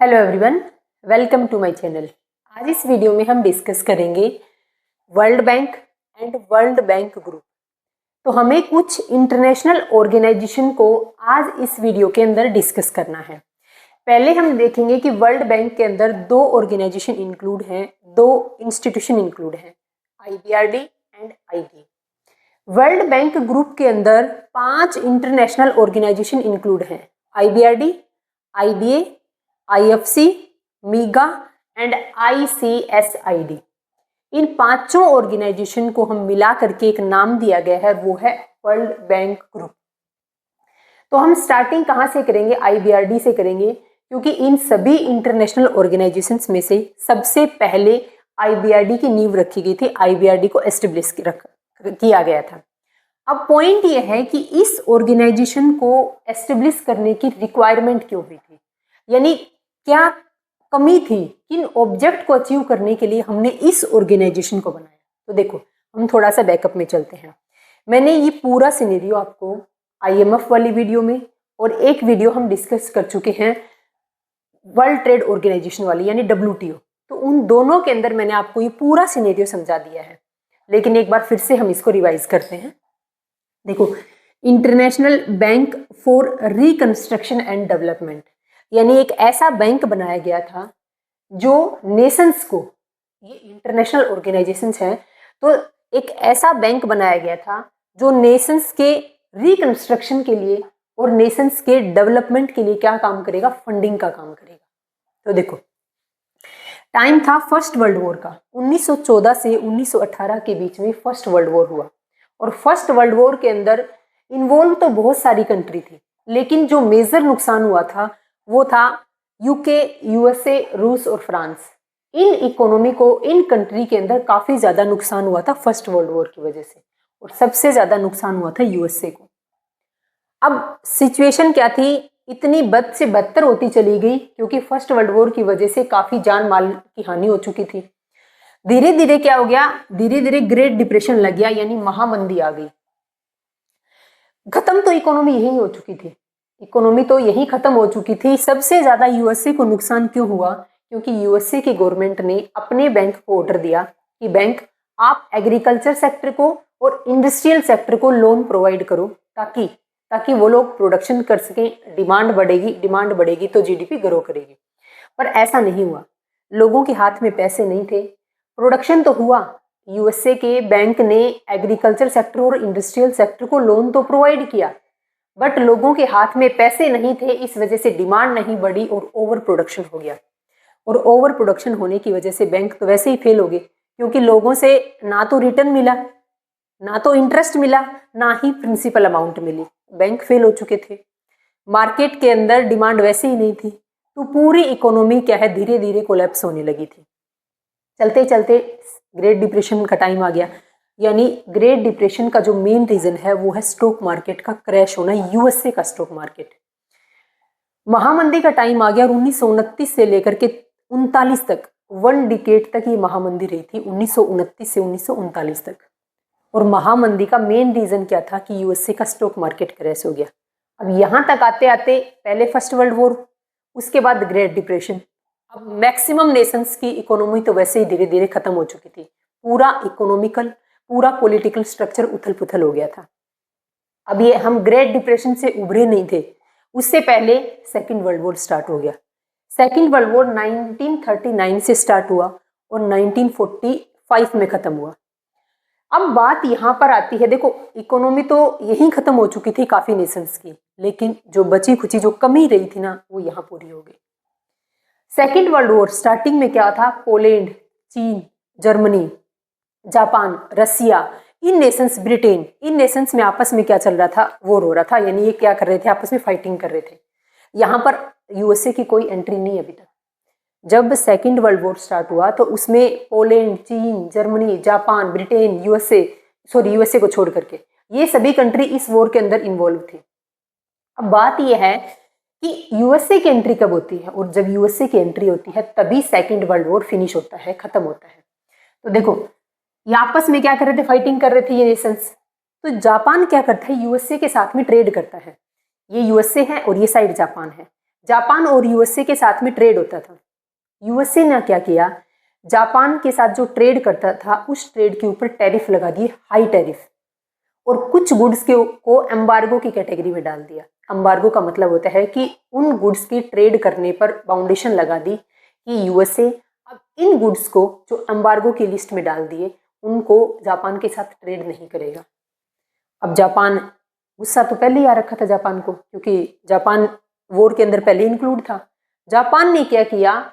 Hello everyone, welcome to my channel. आज इस video में हम डिस्कस करेंगे World Bank and World Bank group. तो हमें कुछ इंटरनेशनल ऑर्गेनाइजेशन को आज इस वीडियो के अंदर डिस्कस करना है। पहले हम देखेंगे कि वर्ल्ड बैंक के अंदर दो ऑर्गेनाइजेशन इंक्लूड हैं, दो इंस्टीट्यूशन इंक्लूड हैं, IBRD and IDA। World Bank group के अंदर 5 इंटरनेशनल ऑर्गेनाइजेशन इंक्लूड हैं, IBRD, IDA, IFC, मीगा and ICSID। इन पांचों ऑर्गेनाइजेशन को हम मिला करके एक नाम दिया गया है, वो है वर्ल्ड बैंक ग्रुप। तो हम स्टार्टिंग कहाँ से करेंगे? IBRD से करेंगे, क्योंकि इन सभी इंटरनेशनल ऑर्गेनाइजेशंस में से सबसे पहले IBRD की नींव रखी गई थी, IBRD को एस्टेब्लिश किया गया था। अब पॉइंट ये है कि इस ऑर्गेनाइजेशन को एस्टेब्लिश करने की रिक्वायरमेंट क्यों हुई थी, यानी क्या कमी थी, किन ऑब्जेक्ट को अचीव करने के लिए हमने इस ऑर्गेनाइजेशन को बनाया। तो देखो, हम थोड़ा सा बैकअप में चलते हैं। मैंने ये पूरा सिनेरियो आपको IMF वाली वीडियो में और एक वीडियो हम डिस्कस कर चुके हैं वर्ल्ड ट्रेड ऑर्गेनाइजेशन वाली, यानी WTO। तो उन दोनों के अंदर मैंने आपको ये पूरा सिनेरियो समझा दिया है, लेकिन एक बार फिर से हम इसको रिवाइज करते हैं। देखो, international bank for reconstruction and development, यानी एक ऐसा बैंक बनाया गया था जो नेशंस को, ये इंटरनेशनल ऑर्गेनाइजेशंस हैं, तो एक ऐसा बैंक बनाया गया था जो नेशंस के रिकंस्ट्रक्शन के लिए और नेशंस के डेवलपमेंट के लिए क्या काम करेगा? फंडिंग का काम करेगा। तो देखो, टाइम था फर्स्ट वर्ल्ड वॉर का, 1914 से 1918 के बीच में फर्स्ट वर्ल्ड वॉर हुआ। और फर्स्ट वर्ल्ड वॉर के अंदर इन्वॉल्व तो बहुत सारी कंट्री थी, लेकिन जो मेजर नुकसान हुआ था वो था UK, USA, रूस और फ्रांस। इन इकोनॉमी को, इन कंट्री के अंदर काफी ज्यादा नुकसान हुआ था फर्स्ट वर्ल्ड वॉर की वजह से, और सबसे ज्यादा नुकसान हुआ था USA को। अब सिचुएशन क्या थी? इतनी बद से बदतर होती चली गई, क्योंकि फर्स्ट वर्ल्ड वॉर की वजह से काफी जान माल की हानि हो चुकी थी। धीरे धीरे क्या हो गया? धीरे धीरे ग्रेट डिप्रेशन लग गया, यानी महामंदी आ गई। खत्म तो इकोनॉमी यही हो चुकी थी, इकोनॉमी तो यही खत्म हो चुकी थी। सबसे ज्यादा USA को नुकसान क्यों हुआ? क्योंकि USA की गवर्नमेंट ने अपने बैंक को ऑर्डर दिया कि बैंक, आप एग्रीकल्चर सेक्टर को और इंडस्ट्रियल सेक्टर को लोन प्रोवाइड करो, ताकि वो लोग प्रोडक्शन कर सकें। डिमांड बढ़ेगी तो GDP ग्रो करेगी। पर ऐसा नहीं हुआ, लोगों के हाथ में पैसे नहीं थे। प्रोडक्शन तो हुआ, USA के बैंक ने एग्रीकल्चर सेक्टर और इंडस्ट्रियल सेक्टर को लोन तो प्रोवाइड किया, बट लोगों के हाथ में पैसे नहीं थे। इस वजह से डिमांड नहीं बढ़ी और ओवर प्रोडक्शन हो गया। और ओवर प्रोडक्शन होने की वजह से बैंक तो वैसे ही फेल हो गए, क्योंकि लोगों से ना तो रिटर्न मिला, ना तो इंटरेस्ट मिला, ना ही प्रिंसिपल अमाउंट मिली। बैंक फेल हो चुके थे। मार्केट के अंदर डिमांड वैसे ही नहीं थी, तो पूरी इकोनॉमी क्या है, धीरे धीरे कोलैप्स होने लगी थी। चलते चलते ग्रेट डिप्रेशन का टाइम आ गया, यानी ग्रेट डिप्रेशन का जो मेन रीजन है वो है स्टॉक मार्केट का क्रैश होना, USA का स्टॉक मार्केट। महामंदी का टाइम आ गया, और 1929 से लेकर के 39 तक, 1 डिकेड तक ये महामंदी रही थी, 1929 से 1939 तक। और महामंदी का मेन रीजन क्या था? कि USA का स्टॉक मार्केट क्रैश हो गया। अब यहाँ तक आते आते पहले फर्स्ट वर्ल्ड वॉर, उसके बाद ग्रेट डिप्रेशन। अब मैक्सिमम नेशंस की इकोनॉमी तो वैसे ही धीरे धीरे खत्म हो चुकी थी। पूरा पॉलिटिकल स्ट्रक्चर उथल पुथल हो गया था। अब ये हम ग्रेट डिप्रेशन से उभरे नहीं थे, उससे पहले सेकेंड वर्ल्ड वॉर स्टार्ट हो गया। सेकेंड वर्ल्ड वॉर 1939 से स्टार्ट हुआ और 1945 में खत्म हुआ। अब बात यहाँ पर आती है, देखो, इकोनॉमी तो यही खत्म हो चुकी थी काफी नेशंस की, लेकिन जो बची खुची जो कमी रही थी ना, वो यहाँ पूरी हो गई। सेकेंड वर्ल्ड वॉर स्टार्टिंग में क्या था? पोलैंड, चीन, जर्मनी, जापान, रसिया, इन नेशंस, ब्रिटेन, इन नेशंस में आपस में क्या चल रहा था? वॉर हो रहा था, यानी ये क्या कर रहे थे? आपस में फाइटिंग कर रहे थे। यहाँ पर USA की कोई एंट्री नहीं अभी तक। जब सेकेंड वर्ल्ड वॉर स्टार्ट हुआ तो उसमें पोलैंड, चीन, जर्मनी, जापान, ब्रिटेन, USA को छोड़ करके ये सभी कंट्री इस वॉर के अंदर इन्वॉल्व थे। अब बात यह है कि USA की एंट्री कब होती है, और जब USA की एंट्री होती है तभी सेकेंड वर्ल्ड वॉर फिनिश होता है, खत्म होता है। तो देखो, ये आपस में क्या कर रहे थे? फाइटिंग कर रहे थे ये नेशंस। तो जापान क्या करता है? USA के साथ में ट्रेड करता है। ये USA है और ये साइड जापान है। जापान और यूएसए के साथ में ट्रेड होता था। यूएसए ने क्या किया, जापान के साथ जो ट्रेड करता था उस ट्रेड के ऊपर टैरिफ लगा दिए, हाई टैरिफ, और कुछ गुड्स को एम्बार्गो की कैटेगरी में डाल दिया। एम्बार्गो का मतलब होता है कि उन गुड्स की ट्रेड करने पर बाउंडेशन लगा दी कि यूएसए अब इन गुड्स को जो एम्बार्गो की लिस्ट में डाल दिए उनको जापान के साथ ट्रेड नहीं करेगा। अब जापान, गुस्सा तो पहले ही आ रखा था जापान को, क्योंकि जापान वॉर के अंदर पहले इंक्लूड था। जापान ने क्या किया,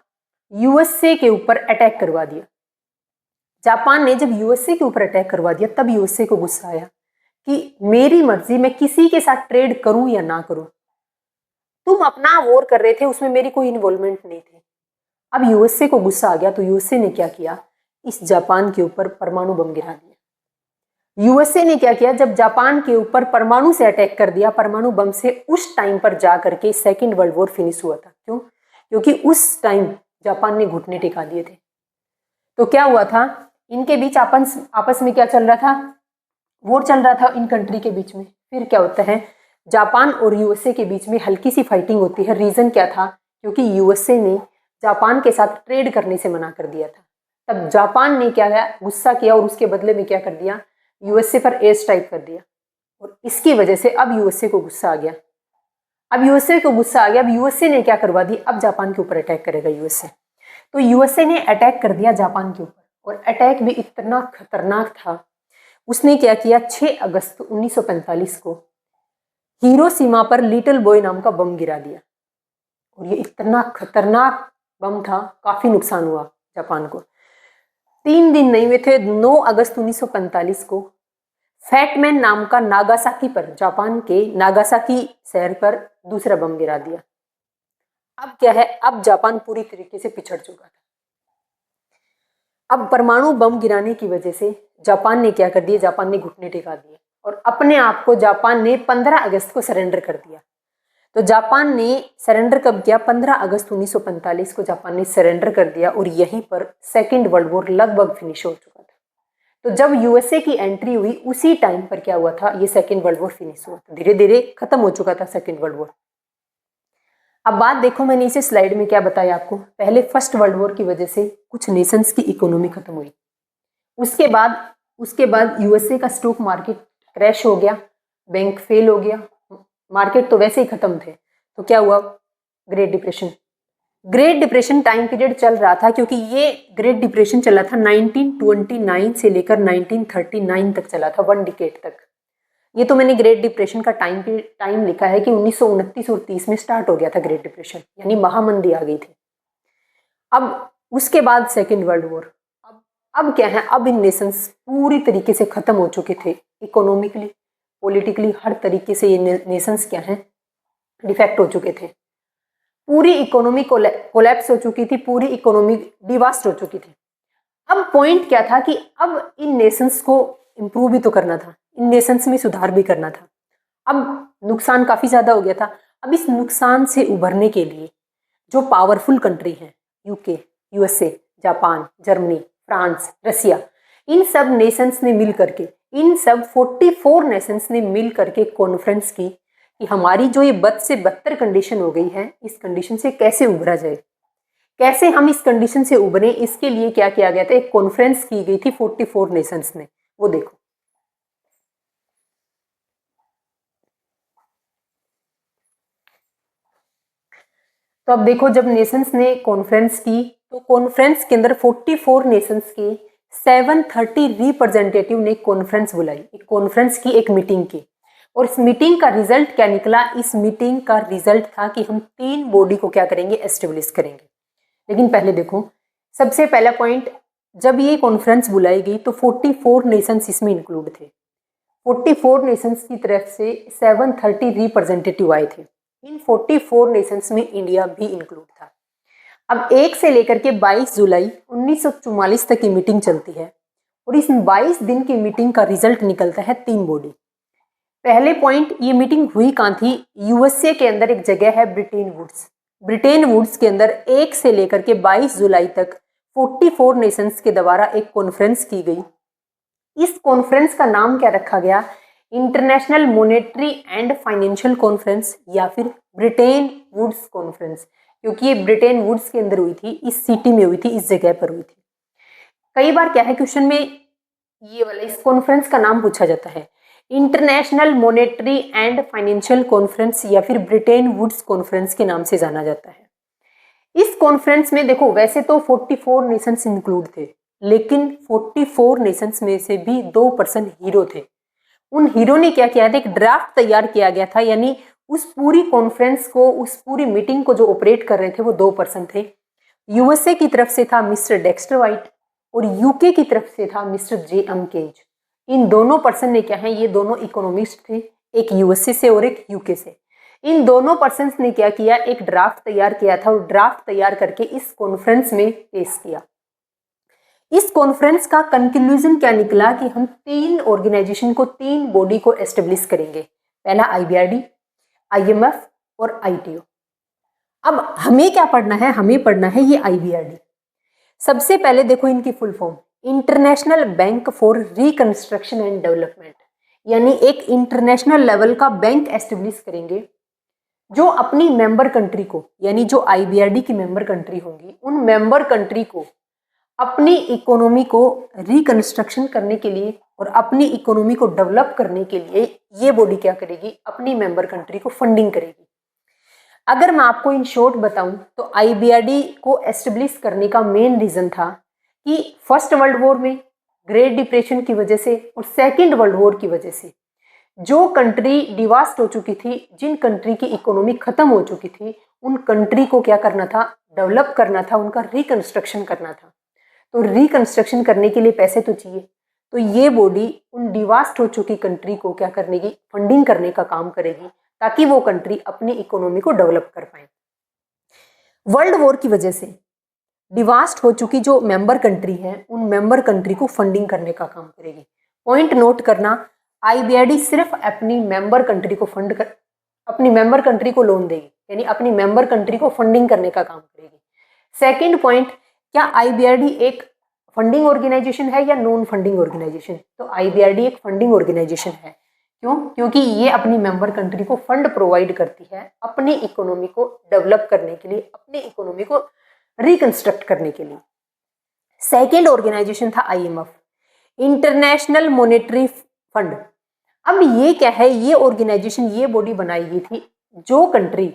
यूएसए के ऊपर अटैक करवा दिया। जापान ने जब यूएसए के ऊपर अटैक करवा दिया तब यूएसए को गुस्सा आया कि मेरी मर्जी, मैं किसी के साथ ट्रेड करूं या ना करूं, तुम अपना वॉर कर रहे थे, उसमें मेरी कोई इन्वॉल्वमेंट नहीं थी। अब यूएसए को गुस्सा आ गया तो यूएसए ने क्या किया, इस जापान के ऊपर परमाणु बम गिरा दिया। यूएसए ने क्या किया, जब जापान के ऊपर परमाणु से अटैक कर दिया, परमाणु बम से, उस टाइम पर जा करके सेकेंड वर्ल्ड वॉर फिनिश हुआ था। क्यों? क्योंकि उस टाइम जापान ने घुटने टिका दिए थे। तो क्या हुआ था, इनके बीच आपस में क्या चल रहा था, वॉर चल रहा था इन कंट्री के बीच में। फिर क्या होता है, जापान और यूएसए के बीच में हल्की सी फाइटिंग होती है। रीजन क्या था, क्योंकि यूएसए ने जापान के साथ ट्रेड करने से मना कर दिया था। तब जापान ने क्या किया, गुस्सा किया और उसके बदले में क्या कर दिया, यूएसए पर एयर स्ट्राइक कर दिया। और इसकी वजह से अब यूएसए को गुस्सा आ गया। अब यूएसए ने क्या करवा दी, अब जापान के ऊपर अटैक करेगा यूएसए। तो यूएसए ने अटैक कर दिया जापान के ऊपर, और अटैक भी इतना खतरनाक था। उसने क्या किया, 6 अगस्त 1945 को हिरोशिमा पर लिटिल बॉय नाम का बम गिरा दिया। और ये इतना खतरनाक बम था, काफी नुकसान हुआ जापान को। 3 दिन नहीं हुए थे, 9 अगस्त 1945 को फैटमैन नाम का नागासाकी पर, जापान के नागासाकी शहर पर दूसरा बम गिरा दिया। अब क्या है, अब जापान पूरी तरीके से पिछड़ चुका था। अब परमाणु बम गिराने की वजह से जापान ने क्या कर दिया, जापान ने घुटने टेका दिए और अपने आप को जापान ने 15 अगस्त को सरेंडर कर दिया। तो जापान ने सरेंडर कब किया, 15 अगस्त 1945 को जापान ने सरेंडर कर दिया, और यहीं पर सेकेंड वर्ल्ड वॉर लगभग फिनिश हो चुका था। तो जब यूएसए की एंट्री हुई उसी टाइम पर क्या हुआ था, ये सेकेंड वर्ल्ड वॉर फिनिश हुआ था, धीरे धीरे खत्म हो चुका था सेकेंड वर्ल्ड वॉर। अब बात देखो, मैंने इसे स्लाइड में क्या बताया आपको, पहले फर्स्ट वर्ल्ड वॉर की वजह से कुछ नेशंस की इकोनॉमी खत्म हुई। उसके बाद यूएसए का स्टॉक मार्केट क्रैश हो गया, बैंक फेल हो गया, मार्केट तो वैसे ही खत्म थे। तो क्या हुआ, ग्रेट डिप्रेशन टाइम पीरियड चल रहा था, क्योंकि ये ग्रेट डिप्रेशन चला था 1929 से लेकर 1939 तक चला था, 1 डिकेड तक। ये तो मैंने ग्रेट डिप्रेशन का टाइम लिखा है कि 1929 और 30 में स्टार्ट हो गया था ग्रेट डिप्रेशन, यानी महामंदी आ गई थी। अब उसके बाद सेकेंड वर्ल्ड वॉर। अब क्या है, अब इन नेशंस पूरी तरीके से खत्म हो चुके थे, इकोनॉमिकली, पॉलिटिकली, हर तरीके से ये नेशंस क्या हैं, डिफेक्ट हो चुके थे। पूरी इकोनॉमी कोलैप्स हो चुकी थी, पूरी इकोनॉमी डिवास्ट हो चुकी थी। अब पॉइंट क्या था कि अब इन नेशंस को इम्प्रूव भी तो करना था, इन नेशंस में सुधार भी करना था। अब नुकसान काफ़ी ज़्यादा हो गया था। अब इस नुकसान से उभरने के लिए जो पावरफुल कंट्री हैं, UK, USA, Japan, Germany, France, Russia, इन सब नेशंस ने मिल करके, इन सब 44 नेशंस ने मिल करके कॉन्फ्रेंस की कि हमारी जो ये बद से बदतर कंडीशन हो गई है, इस कंडीशन से कैसे उभरा जाए, कैसे हम इस कंडीशन से उभरे। इसके लिए क्या किया गया था, एक कॉन्फ्रेंस की गई थी 44 नेशंस ने, वो देखो। तो अब देखो, जब नेशंस ने कॉन्फ्रेंस की तो कॉन्फ्रेंस के अंदर 44 नेशंस के 730 रिप्रेजेंटेटिव ने कॉन्फ्रेंस बुलाई, एक कॉन्फ्रेंस की, एक मीटिंग की। और इस मीटिंग का रिजल्ट क्या निकला, इस मीटिंग का रिजल्ट था कि हम 3 बॉडी को क्या करेंगे, एस्टेब्लिश करेंगे। लेकिन पहले देखो, सबसे पहला पॉइंट, जब ये कॉन्फ्रेंस बुलाई गई तो 44 नेशंस इसमें इंक्लूड थे। 44 नेशंस की तरफ से 730 रिप्रेजेंटेटिव आए थे। इन 44 नेशंस में इंडिया भी इंक्लूड था। अब 1 से लेकर के 22 जुलाई 1944 तक की मीटिंग चलती है, और इस 22 दिन की मीटिंग का रिजल्ट निकलता है 3 बॉडी। पहले पॉइंट, ये मीटिंग हुई कहाँ थी, यूएसए के अंदर एक जगह है ब्रिटेन वुड्स। ब्रिटेन वुड्स के अंदर 1 से लेकर के 22 जुलाई तक 44 नेशंस के द्वारा एक कॉन्फ्रेंस की गई। इस कॉन्फ्रेंस का नाम क्या रखा गया, international monetary and financial conference या फिर ब्रिटेन वुड्स कॉन्फ्रेंस, क्योंकि ये ब्रिटेन वुड्स के अंदर हुई थी, इस सिटी में हुई थी, इस जगह पर हुई थी। कई बार क्या है क्वेश्चन में ये वाला इस कॉन्फ्रेंस का नाम पूछा जाता है, international monetary and financial conference या फिर ब्रिटेन वुड्स कॉन्फ्रेंस के नाम से जाना जाता है। इस कॉन्फ्रेंस में देखो वैसे तो 44 नेशंस इंक्लूड थे, लेकिन 44 नेशंस में से भी 2% हीरो थे। उन हीरो ने क्या किया था, एक ड्राफ्ट तैयार किया गया था, यानी उस पूरी कॉन्फ्रेंस को, उस पूरी मीटिंग को जो ऑपरेट कर रहे थे वो 2% थे। यूएसए की तरफ से था मिस्टर डेक्स्टर वाइट और यूके की तरफ से था मिस्टर जे.एम. केज। इन दोनों पर्सन ने क्या है, ये दोनों इकोनॉमिस्ट थे, एक यूएसए से और एक यूके से। इन दोनों पर्सन ने क्या किया, एक ड्राफ्ट तैयार किया था और ड्राफ्ट तैयार करके इस कॉन्फ्रेंस में पेश किया। इस कॉन्फ्रेंस का कंक्लूजन क्या निकला कि हम 3 ऑर्गेनाइजेशन को, 3 बॉडी को एस्टेब्लिश करेंगे। पहला IBRD, IMF और ITO। अब हमें क्या पढ़ना है, हमें पढ़ना है ये IBRD। सबसे पहले देखो इनकी full form, international bank for reconstruction and development, यानी एक इंटरनेशनल लेवल का बैंक एस्टेब्लिश करेंगे जो अपनी मेंबर कंट्री को, यानी जो IBRD की मेंबर कंट्री होंगी, उन मेंबर कंट्री को अपनी इकोनॉमी को रिकंस्ट्रक्शन करने के लिए और अपनी इकोनॉमी को डेवलप करने के लिए ये बॉडी क्या करेगी, अपनी मेंबर कंट्री को फंडिंग करेगी। अगर मैं आपको इन शॉर्ट बताऊं तो IBRD को एस्टेब्लिश करने का मेन रीजन था कि फर्स्ट वर्ल्ड वॉर में, ग्रेट डिप्रेशन की वजह से और सेकेंड वर्ल्ड वॉर की वजह से जो कंट्री डिवास्ट हो चुकी थी, जिन कंट्री की इकोनॉमी खत्म हो चुकी थी, उन कंट्री को क्या करना था, डेवलप करना था, उनका रिकंस्ट्रक्शन करना था। तो रिकंस्ट्रक्शन करने के लिए पैसे तो चाहिए, तो ये बॉडी उन डिवास्ट हो चुकी कंट्री को क्या करने की, फंडिंग करने का काम करेगी ताकि वो कंट्री अपनी इकोनॉमी को डेवलप कर पाए। वर्ल्ड वॉर की वजह से डिवास्ट हो चुकी जो मेंबर कंट्री है, उन मेंबर कंट्री को फंडिंग करने का काम करेगी। पॉइंट नोट करना, IBRD सिर्फ अपनी मेंबर कंट्री को फंड कर, अपनी मेंबर कंट्री को लोन देगी, यानी अपनी मेंबर कंट्री को फंडिंग करने का काम करेगी। सेकेंड पॉइंट, क्या IBRD एक फंडिंग ऑर्गेनाइजेशन है या नॉन फंडिंग ऑर्गेनाइजेशन? तो IBRD एक फंडिंग ऑर्गेनाइजेशन है। क्यों? क्योंकि ये अपनी मेंबर कंट्री को फंड प्रोवाइड करती है अपनी इकोनॉमी को डेवलप करने के लिए, अपनी इकोनॉमी को रिकंस्ट्रक्ट करने के लिए। सेकेंड ऑर्गेनाइजेशन था IMF, इंटरनेशनल मॉनेटरी फंड। अब ये क्या है, ये ऑर्गेनाइजेशन, ये बॉडी बनाई गई थी जो कंट्री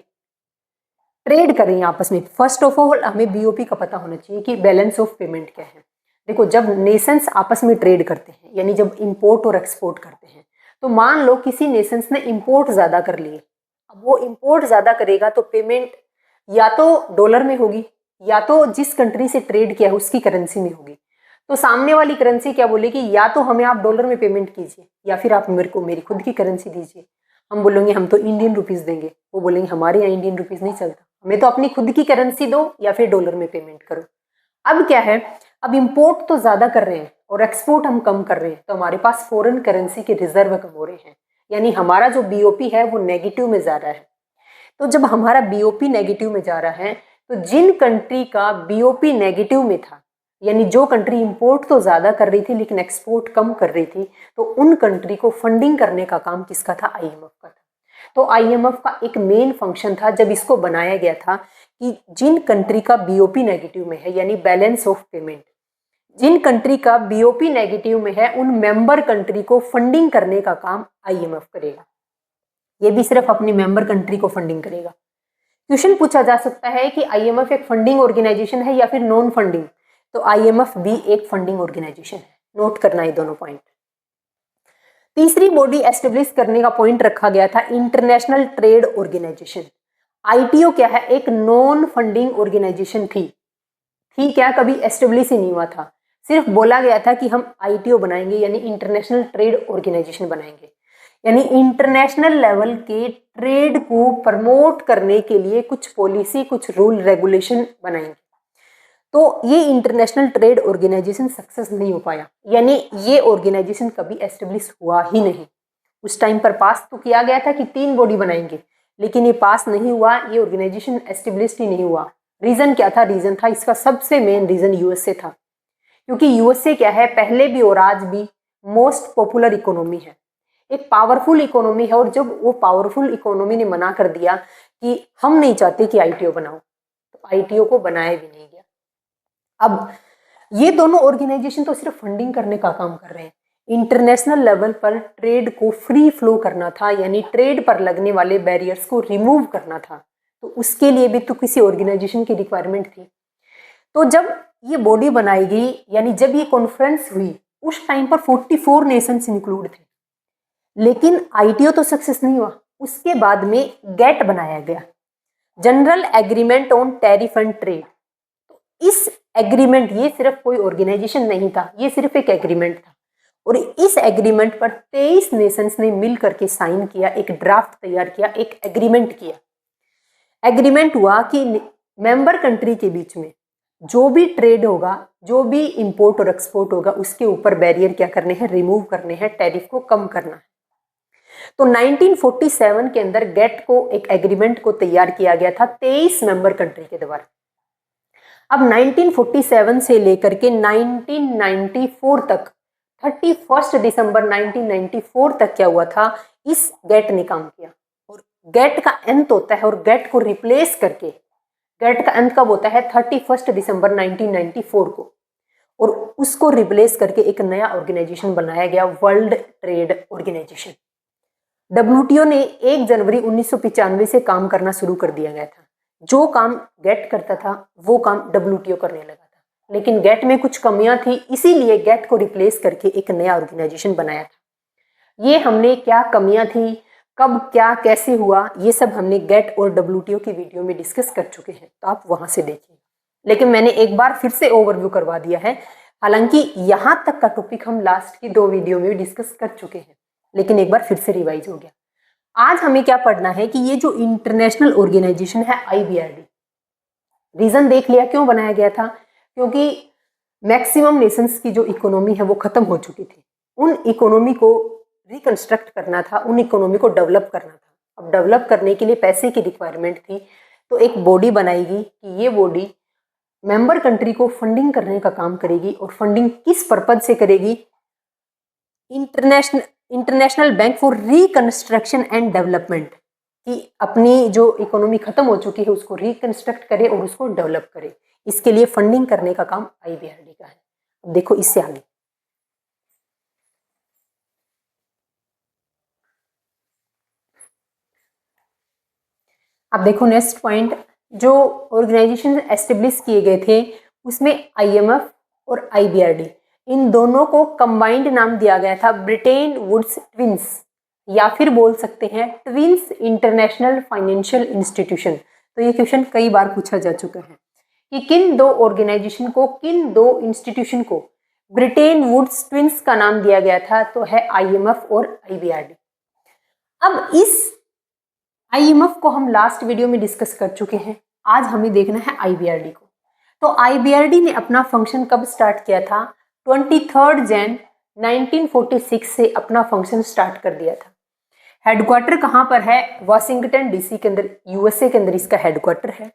ट्रेड करें आपस में। फर्स्ट ऑफ ऑल हमें BOP का पता होना चाहिए कि बैलेंस ऑफ पेमेंट क्या है। देखो जब नेशंस आपस में ट्रेड करते हैं, यानी जब इंपोर्ट और एक्सपोर्ट करते हैं, तो मान लो किसी नेशंस ने इंपोर्ट ज़्यादा कर लिए, अब वो इंपोर्ट ज़्यादा करेगा तो पेमेंट या तो डॉलर में होगी या तो जिस कंट्री से ट्रेड किया है उसकी करेंसी में होगी। तो सामने वाली करेंसी क्या बोलेगी, या तो हमें आप डॉलर में पेमेंट कीजिए या फिर आप मेरे को मेरी खुद की करेंसी दीजिए। हम बोलेंगे हम तो इंडियन रुपीज़ देंगे, वो बोलेंगे हमारे यहाँ इंडियन रुपीज़ नहीं चलता, हमें तो अपनी खुद की करेंसी दो या फिर डॉलर में पेमेंट करो। अब क्या है, अब इंपोर्ट तो ज़्यादा कर रहे हैं और एक्सपोर्ट हम कम कर रहे हैं, तो हमारे पास फॉरेन करेंसी के रिजर्व कम हो रहे हैं, यानी हमारा जो BOP है वो नेगेटिव में जा रहा है। तो जब हमारा BOP नेगेटिव में जा रहा है, तो जिन कंट्री का BOP नेगेटिव में था, यानी जो कंट्री इंपोर्ट तो ज़्यादा कर रही थी लेकिन एक्सपोर्ट कम कर रही थी, तो उन कंट्री को फंडिंग करने का काम किसका था, IMF का था। तो IMF का एक मेन फंक्शन था जब इसको बनाया गया था कि जिन कंट्री का BOP नेगेटिव में है, यानी बैलेंस ऑफ पेमेंट, जिन कंट्री का BOP नेगेटिव में है उन मेंबर कंट्री को फंडिंग करने का काम IMF करेगा। ये भी सिर्फ अपनी मेंबर कंट्री को फंडिंग करेगा। क्वेश्चन पूछा जा सकता है कि IMF एक फंडिंग ऑर्गेनाइजेशन है या फिर नॉन फंडिंग? तो IMF भी एक फंडिंग ऑर्गेनाइजेशन है। नोट करना ये दोनों पॉइंट। तीसरी बॉडी एस्टेब्लिश करने का पॉइंट रखा गया था इंटरनेशनल ट्रेड ऑर्गेनाइजेशन। ITO क्या है, एक नॉन फंडिंग ऑर्गेनाइजेशन थी क्या, कभी एस्टेब्लिश ही नहीं हुआ था, सिर्फ बोला गया था कि हम ITO बनाएंगे, यानी इंटरनेशनल ट्रेड ऑर्गेनाइजेशन बनाएंगे, यानी इंटरनेशनल लेवल के ट्रेड को प्रमोट करने के लिए कुछ पॉलिसी, कुछ रूल रेगुलेशन बनाएंगे। तो ये इंटरनेशनल ट्रेड ऑर्गेनाइजेशन सक्सेस नहीं हो पाया, यानी ये ऑर्गेनाइजेशन कभी एस्टेब्लिश हुआ ही नहीं। उस टाइम पर पास तो किया गया था कि 3 बॉडी बनाएंगे, लेकिन ये पास नहीं हुआ, ये ऑर्गेनाइजेशन एस्टेब्लिश ही नहीं हुआ। रीज़न क्या था? रीज़न था इसका सबसे मेन रीज़न USA था, क्योंकि USA क्या है, पहले भी और आज भी मोस्ट पॉपुलर इकोनॉमी है। एक पावरफुल इकोनॉमी है, और जब वो पावरफुल इकोनॉमी ने मना कर दिया कि हम नहीं चाहते कि आईटीओ बनाओ, तो आईटीओ को बनाया भी नहीं गया। अब ये दोनों ऑर्गेनाइजेशन तो सिर्फ फंडिंग करने का काम कर रहे हैं, इंटरनेशनल लेवल पर ट्रेड को फ्री फ्लो करना था, यानी ट्रेड पर लगने वाले बैरियर्स को रिमूव करना था, तो उसके लिए भी तो किसी ऑर्गेनाइजेशन की रिक्वायरमेंट थी। तो जब ये बॉडी बनाई गई, यानी जब ये कॉन्फ्रेंस हुई, उस टाइम पर 44 नेशंस इंक्लूड थे, लेकिन आईटीओ तो सक्सेस नहीं हुआ। उसके बाद में गेट बनाया गया, general agreement on tariff and trade. इस एग्रीमेंट, ये सिर्फ कोई ऑर्गेनाइजेशन नहीं था, ये सिर्फ एक एग्रीमेंट था, और इस एग्रीमेंट पर 23 नेशंस ने मिल करके साइन किया, एक ड्राफ्ट तैयार किया, एक एग्रीमेंट किया। एग्रीमेंट हुआ कि मेंबर कंट्री के बीच में जो भी ट्रेड होगा, जो भी इंपोर्ट और एक्सपोर्ट होगा, उसके ऊपर बैरियर क्या करने हैं, रिमूव करने हैं, टैरिफ को कम करना है। तो 1947 के अंदर गेट को, एक एग्रीमेंट को तैयार किया गया था 23 मेंबर कंट्री के द्वारा। अब 1947 से लेकर के 1994 तक, 31 दिसंबर 1994 तक क्या हुआ था, इस गेट ने काम किया। और गेट का अंत होता है, और गेट को रिप्लेस करके, गेट का अंत कब होता है, 31 दिसंबर 1994 को, और उसको रिप्लेस करके एक नया ऑर्गेनाइजेशन बनाया गया, वर्ल्ड ट्रेड ऑर्गेनाइजेशन। डब्ल्यूटीओ ने 1 जनवरी 1995 से काम करना शुरू कर दिया गया था। जो काम गेट करता था वो काम डब्ल्यूटीओ करने लगा था, लेकिन गेट में कुछ कमियां थी, इसीलिए गेट को रिप्लेस करके एक नया ऑर्गेनाइजेशन बनाया था। ये हमने क्या कमियां थी, कब क्या कैसे हुआ, ये सब हमने गेट और डब्ल्यूटीओ की वीडियो में डिस्कस कर चुके हैं, तो आप वहां से देखिए। लेकिन मैंने एक बार फिर से ओवरव्यू करवा दिया है, हालांकि यहां तक का टॉपिक हम लास्ट की 2 वीडियो में डिस्कस कर चुके हैं, लेकिन एक बार फिर से रिवाइज हो गया। आज हमें क्या पढ़ना है कि ये जो इंटरनेशनल ऑर्गेनाइजेशन है आईबीआरडी, रीजन देख लिया क्यों बनाया गया था, क्योंकि मैक्सिमम नेशंस की जो इकोनॉमी है वो खत्म हो चुकी थी। उन इकोनॉमी को रिकंस्ट्रक्ट करना था, उन इकोनॉमी को डेवलप करना था। अब डेवलप करने के लिए पैसे की रिक्वायरमेंट थी, तो एक बॉडी बनाएगी कि ये बॉडी मेंबर कंट्री को फंडिंग करने का काम करेगी। और फंडिंग किस पर्पज से करेगी, international bank for reconstruction and development, कि अपनी जो इकोनॉमी खत्म हो चुकी है उसको रिकंस्ट्रक्ट करे और उसको डेवलप करे। इसके लिए फंडिंग करने का काम आईबीआरडी का है। अब देखो इससे आगे, अब देखो नेक्स्ट पॉइंट, जो ऑर्गेनाइजेशन एस्टेब्लिश किए गए थे उसमें आईएमएफ और आईबीआरडी, इन दोनों को कंबाइंड नाम दिया गया था ब्रिटेन वुड्स ट्विंस, या फिर बोल सकते हैं ट्विंस इंटरनेशनल फाइनेंशियल इंस्टीट्यूशन। तो ये क्वेश्चन कई बार पूछा जा चुका है कि किन 2 ऑर्गेनाइजेशन को, किन 2 इंस्टीट्यूशन को ब्रिटेन वुड्स ट्विंस का नाम दिया गया था, तो है आईएमएफ और आईबीआरडी। अब इस आईएमएफ को हम लास्ट वीडियो में डिस्कस कर चुके हैं, आज हमें देखना है आईबीआरडी को। तो आईबीआरडी ने अपना फंक्शन कब स्टार्ट किया था, 23 जैन 1946 से अपना फंक्शन स्टार्ट कर दिया था। हेडक्वार्टर कहाँ पर है, वाशिंगटन डीसी के अंदर, यूएसए के अंदर इसका हेडक्वार्टर है।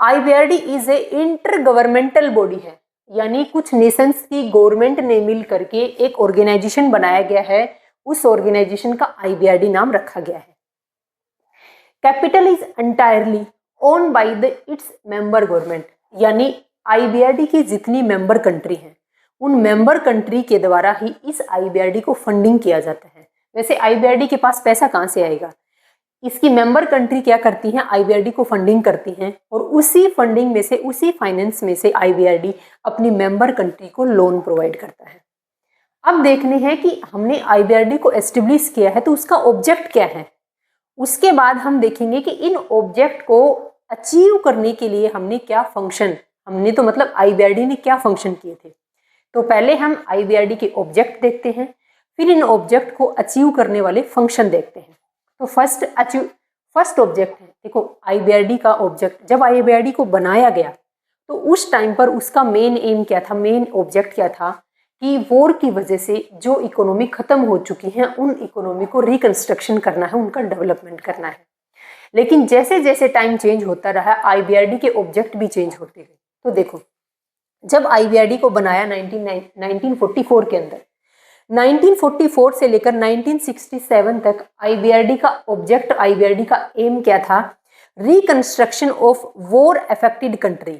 IBRD is A inter governmental body है, यानी कुछ नेशंस की गवर्नमेंट ने मिल करके एक ऑर्गेनाइजेशन बनाया गया है, उस ऑर्गेनाइजेशन का आईबीआरडी नाम रखा गया है। Capital is entirely own by the its member government, यानी आईबीआरडी की जितनी मेंबर कंट्री हैं उन मेंबर कंट्री के द्वारा ही इस आईबीआरडी को फंडिंग किया जाता है। वैसे आईबीआरडी के पास पैसा कहाँ से आएगा, इसकी मेंबर कंट्री क्या करती हैं, आईबीआरडी को फंडिंग करती हैं, और उसी फंडिंग में से, उसी फाइनेंस में से आईबीआरडी अपनी मेंबर कंट्री को लोन प्रोवाइड करता है। अब देखने हैं कि हमने आईबीआरडी को एस्टेब्लिश किया है तो उसका ऑब्जेक्ट क्या है। उसके बाद हम देखेंगे कि इन ऑब्जेक्ट को अचीव करने के लिए हमने क्या फंक्शन, हमने तो मतलब आईबीआरडी ने क्या फंक्शन किए थे। तो पहले हम आईबीआरडी के ऑब्जेक्ट देखते हैं, फिर इन ऑब्जेक्ट को अचीव करने वाले फंक्शन देखते हैं। तो फर्स्ट ऑब्जेक्ट है, देखो आईबीआरडी का ऑब्जेक्ट, जब आईबीआरडी को बनाया गया तो उस टाइम पर उसका मेन एम क्या था, मेन ऑब्जेक्ट क्या था कि वॉर की वजह से जो इकोनॉमी खत्म हो चुकी है उन इकोनॉमी को रिकंस्ट्रक्शन करना है, उनका डेवलपमेंट करना है। लेकिन जैसे जैसे टाइम चेंज होता रहा आईबीआरडी के ऑब्जेक्ट भी चेंज होते गए। तो देखो जब आईबीआरडी को बनाया 1944 के अंदर, 1944 से लेकर 1967 तक आईबीआरडी का ऑब्जेक्ट, आईबीआरडी का एम क्या था? Reconstruction of war affected country,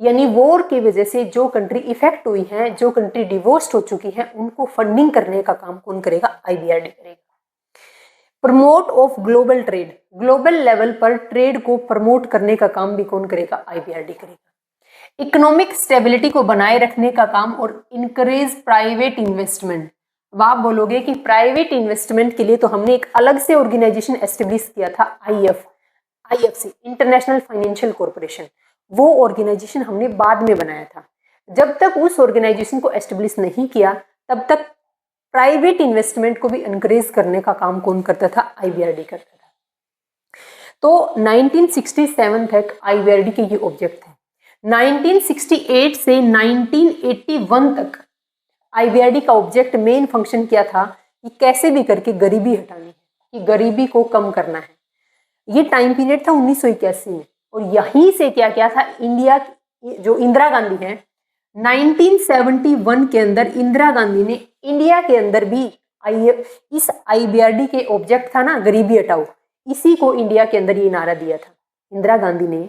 यानी वॉर की वजह से जो कंट्री इफेक्ट हुई हैं, जो कंट्री डिवोर्स्ड हो चुकी हैं, उनको फंडिंग करने का काम कौन करेगा? आईबीआरडी करेगा। Promote of global trade, global level पर ट्रेड को प्रमोट करने का काम भी कौन करेगा? आईबीआरडी करेगा। इकोनॉमिक स्टेबिलिटी को बनाए रखने का काम और इंकरेज प्राइवेट इन्वेस्टमेंट। आप बोलोगे कि प्राइवेट इन्वेस्टमेंट के लिए तो हमने एक अलग से ऑर्गेनाइजेशन एस्टेब्लिश किया था, आईएफसी, इंटरनेशनल फाइनेंशियल कॉर्पोरेशन। वो ऑर्गेनाइजेशन हमने बाद में बनाया था। जब तक उस ऑर्गेनाइजेशन को एस्टेब्लिश नहीं किया, तब तक प्राइवेट इन्वेस्टमेंट को भी एनकरेज करने का काम कौन करता था? आईबीआरडी करता था। तो 1967 तक आईबीआरडी के ये ऑब्जेक्ट थे। 1968 से 1981 तक आईबीआरडी का ऑब्जेक्ट, मेन फंक्शन क्या था? कि कैसे भी करके गरीबी हटानी है, कि गरीबी को कम करना है। ये टाइम पीरियड था 1981 में, और यहीं से क्या क्या था? इंडिया, जो इंदिरा गांधी है, 1971 के अंदर इंदिरा गांधी ने इंडिया के अंदर भी इस आईबीआरडी के ऑब्जेक्ट था ना, गरीबी हटाओ, इसी को इंडिया के अंदर ये नारा दिया था। इंदिरा गांधी ने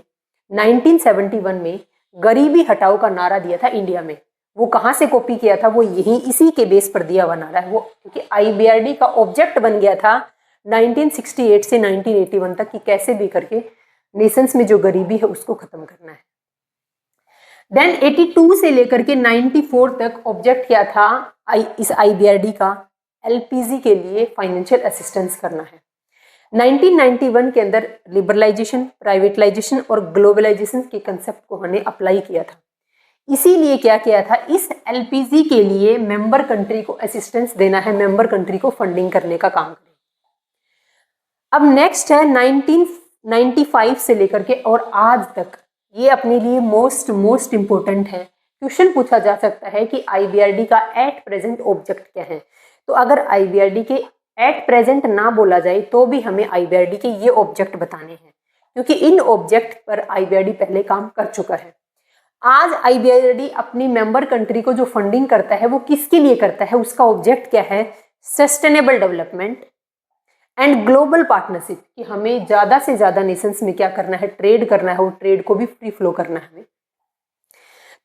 1971 में गरीबी हटाओ का नारा दिया था इंडिया में। वो कहाँ से कॉपी किया था? वो यही इसी के बेस पर दिया हुआ नारा है वो, क्योंकि आईबीआरडी का ऑब्जेक्ट बन गया था 1968 से 1981 तक कि कैसे भी करके नेशंस में जो गरीबी है उसको खत्म करना है। देन 82 से लेकर के 94 तक ऑब्जेक्ट क्या था इस आईबीआरडी का? एलपीजी के लिए फाइनेंशियल असिस्टेंस करना है। 1991 के अंदर लिबरलाइजेशन, प्राइवेटलाइजेशन और ग्लोबलाइजेशन के कंसेप्ट को हमने अप्लाई किया था। इसीलिए क्या किया था? इस एलपीजी के लिए मेंबर कंट्री को असिस्टेंस देना है, मेंबर कंट्री को फंडिंग करने का काम करें। अब नेक्स्ट है 1995 से लेकर के और आज तक, ये अपने लिए मोस्ट इंपोर्टेंट है। क्वेश्चन पूछा जा सकता है कि आईबीआरडी का एट प्रेजेंट ऑब्जेक्ट क्या है। तो अगर आईबीआरडी के एट प्रेजेंट ना बोला जाए तो भी हमें आईबीआरडी के ये ऑब्जेक्ट बताने हैं, क्योंकि इन ऑब्जेक्ट पर आईबीआरडी पहले काम कर चुका है। आज आईबीआरडी अपनी मेंबर कंट्री को जो फंडिंग करता है वो किसके लिए करता है? उसका ऑब्जेक्ट क्या है? Sustainable development and global partnership, कि हमें ज्यादा से ज्यादा नेशंस में क्या करना है? ट्रेड करना है, और ट्रेड को भी फ्री फ्लो करना है हमें।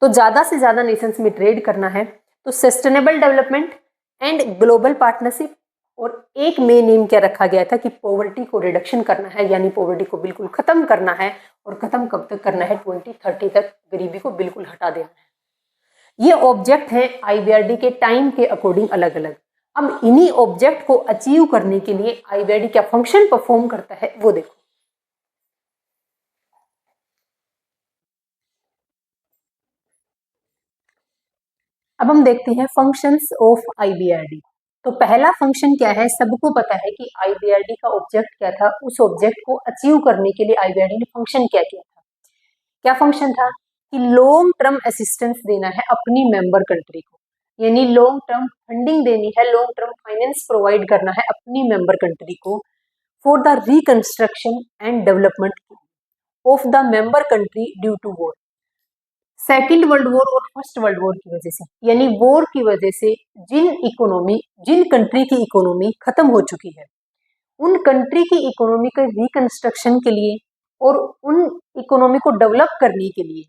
तो ज्यादा से ज्यादा नेशंस में ट्रेड करना है, तो sustainable development and global partnership. और एक मेन एम क्या रखा गया था? कि पॉवर्टी को रिडक्शन करना है, यानी पॉवर्टी को बिल्कुल खत्म करना है। और खत्म कब तक करना है? 2030 तक गरीबी को बिल्कुल हटा देना है। ये ऑब्जेक्ट है आईबीआरडी के टाइम के अकॉर्डिंग अलग अलग। अब इन्हीं ऑब्जेक्ट को अचीव करने के लिए आईबीआरडी क्या फंक्शन परफॉर्म करता है वो देखो। अब हम देखते हैं फंक्शंस ऑफ आईबीआरडी। तो पहला फंक्शन क्या है? सबको पता है कि आईबीआरडी का ऑब्जेक्ट क्या था। उस ऑब्जेक्ट को अचीव करने के लिए आईबीआरडी ने फंक्शन क्या किया था? क्या फंक्शन था? कि लॉन्ग टर्म असिस्टेंस देना है अपनी मेंबर कंट्री को, यानी लॉन्ग टर्म फंडिंग देनी है, लॉन्ग टर्म फाइनेंस प्रोवाइड करना है अपनी मेंबर कंट्री को for the reconstruction and development of the member country due to war. Second world war और फर्स्ट वर्ल्ड वॉर की वजह से, यानी वॉर की वजह से जिन कंट्री की इकोनॉमी खत्म हो चुकी है, उन कंट्री की इकोनॉमी के रिकंस्ट्रक्शन के लिए और उन इकोनॉमी को डेवलप करने के लिए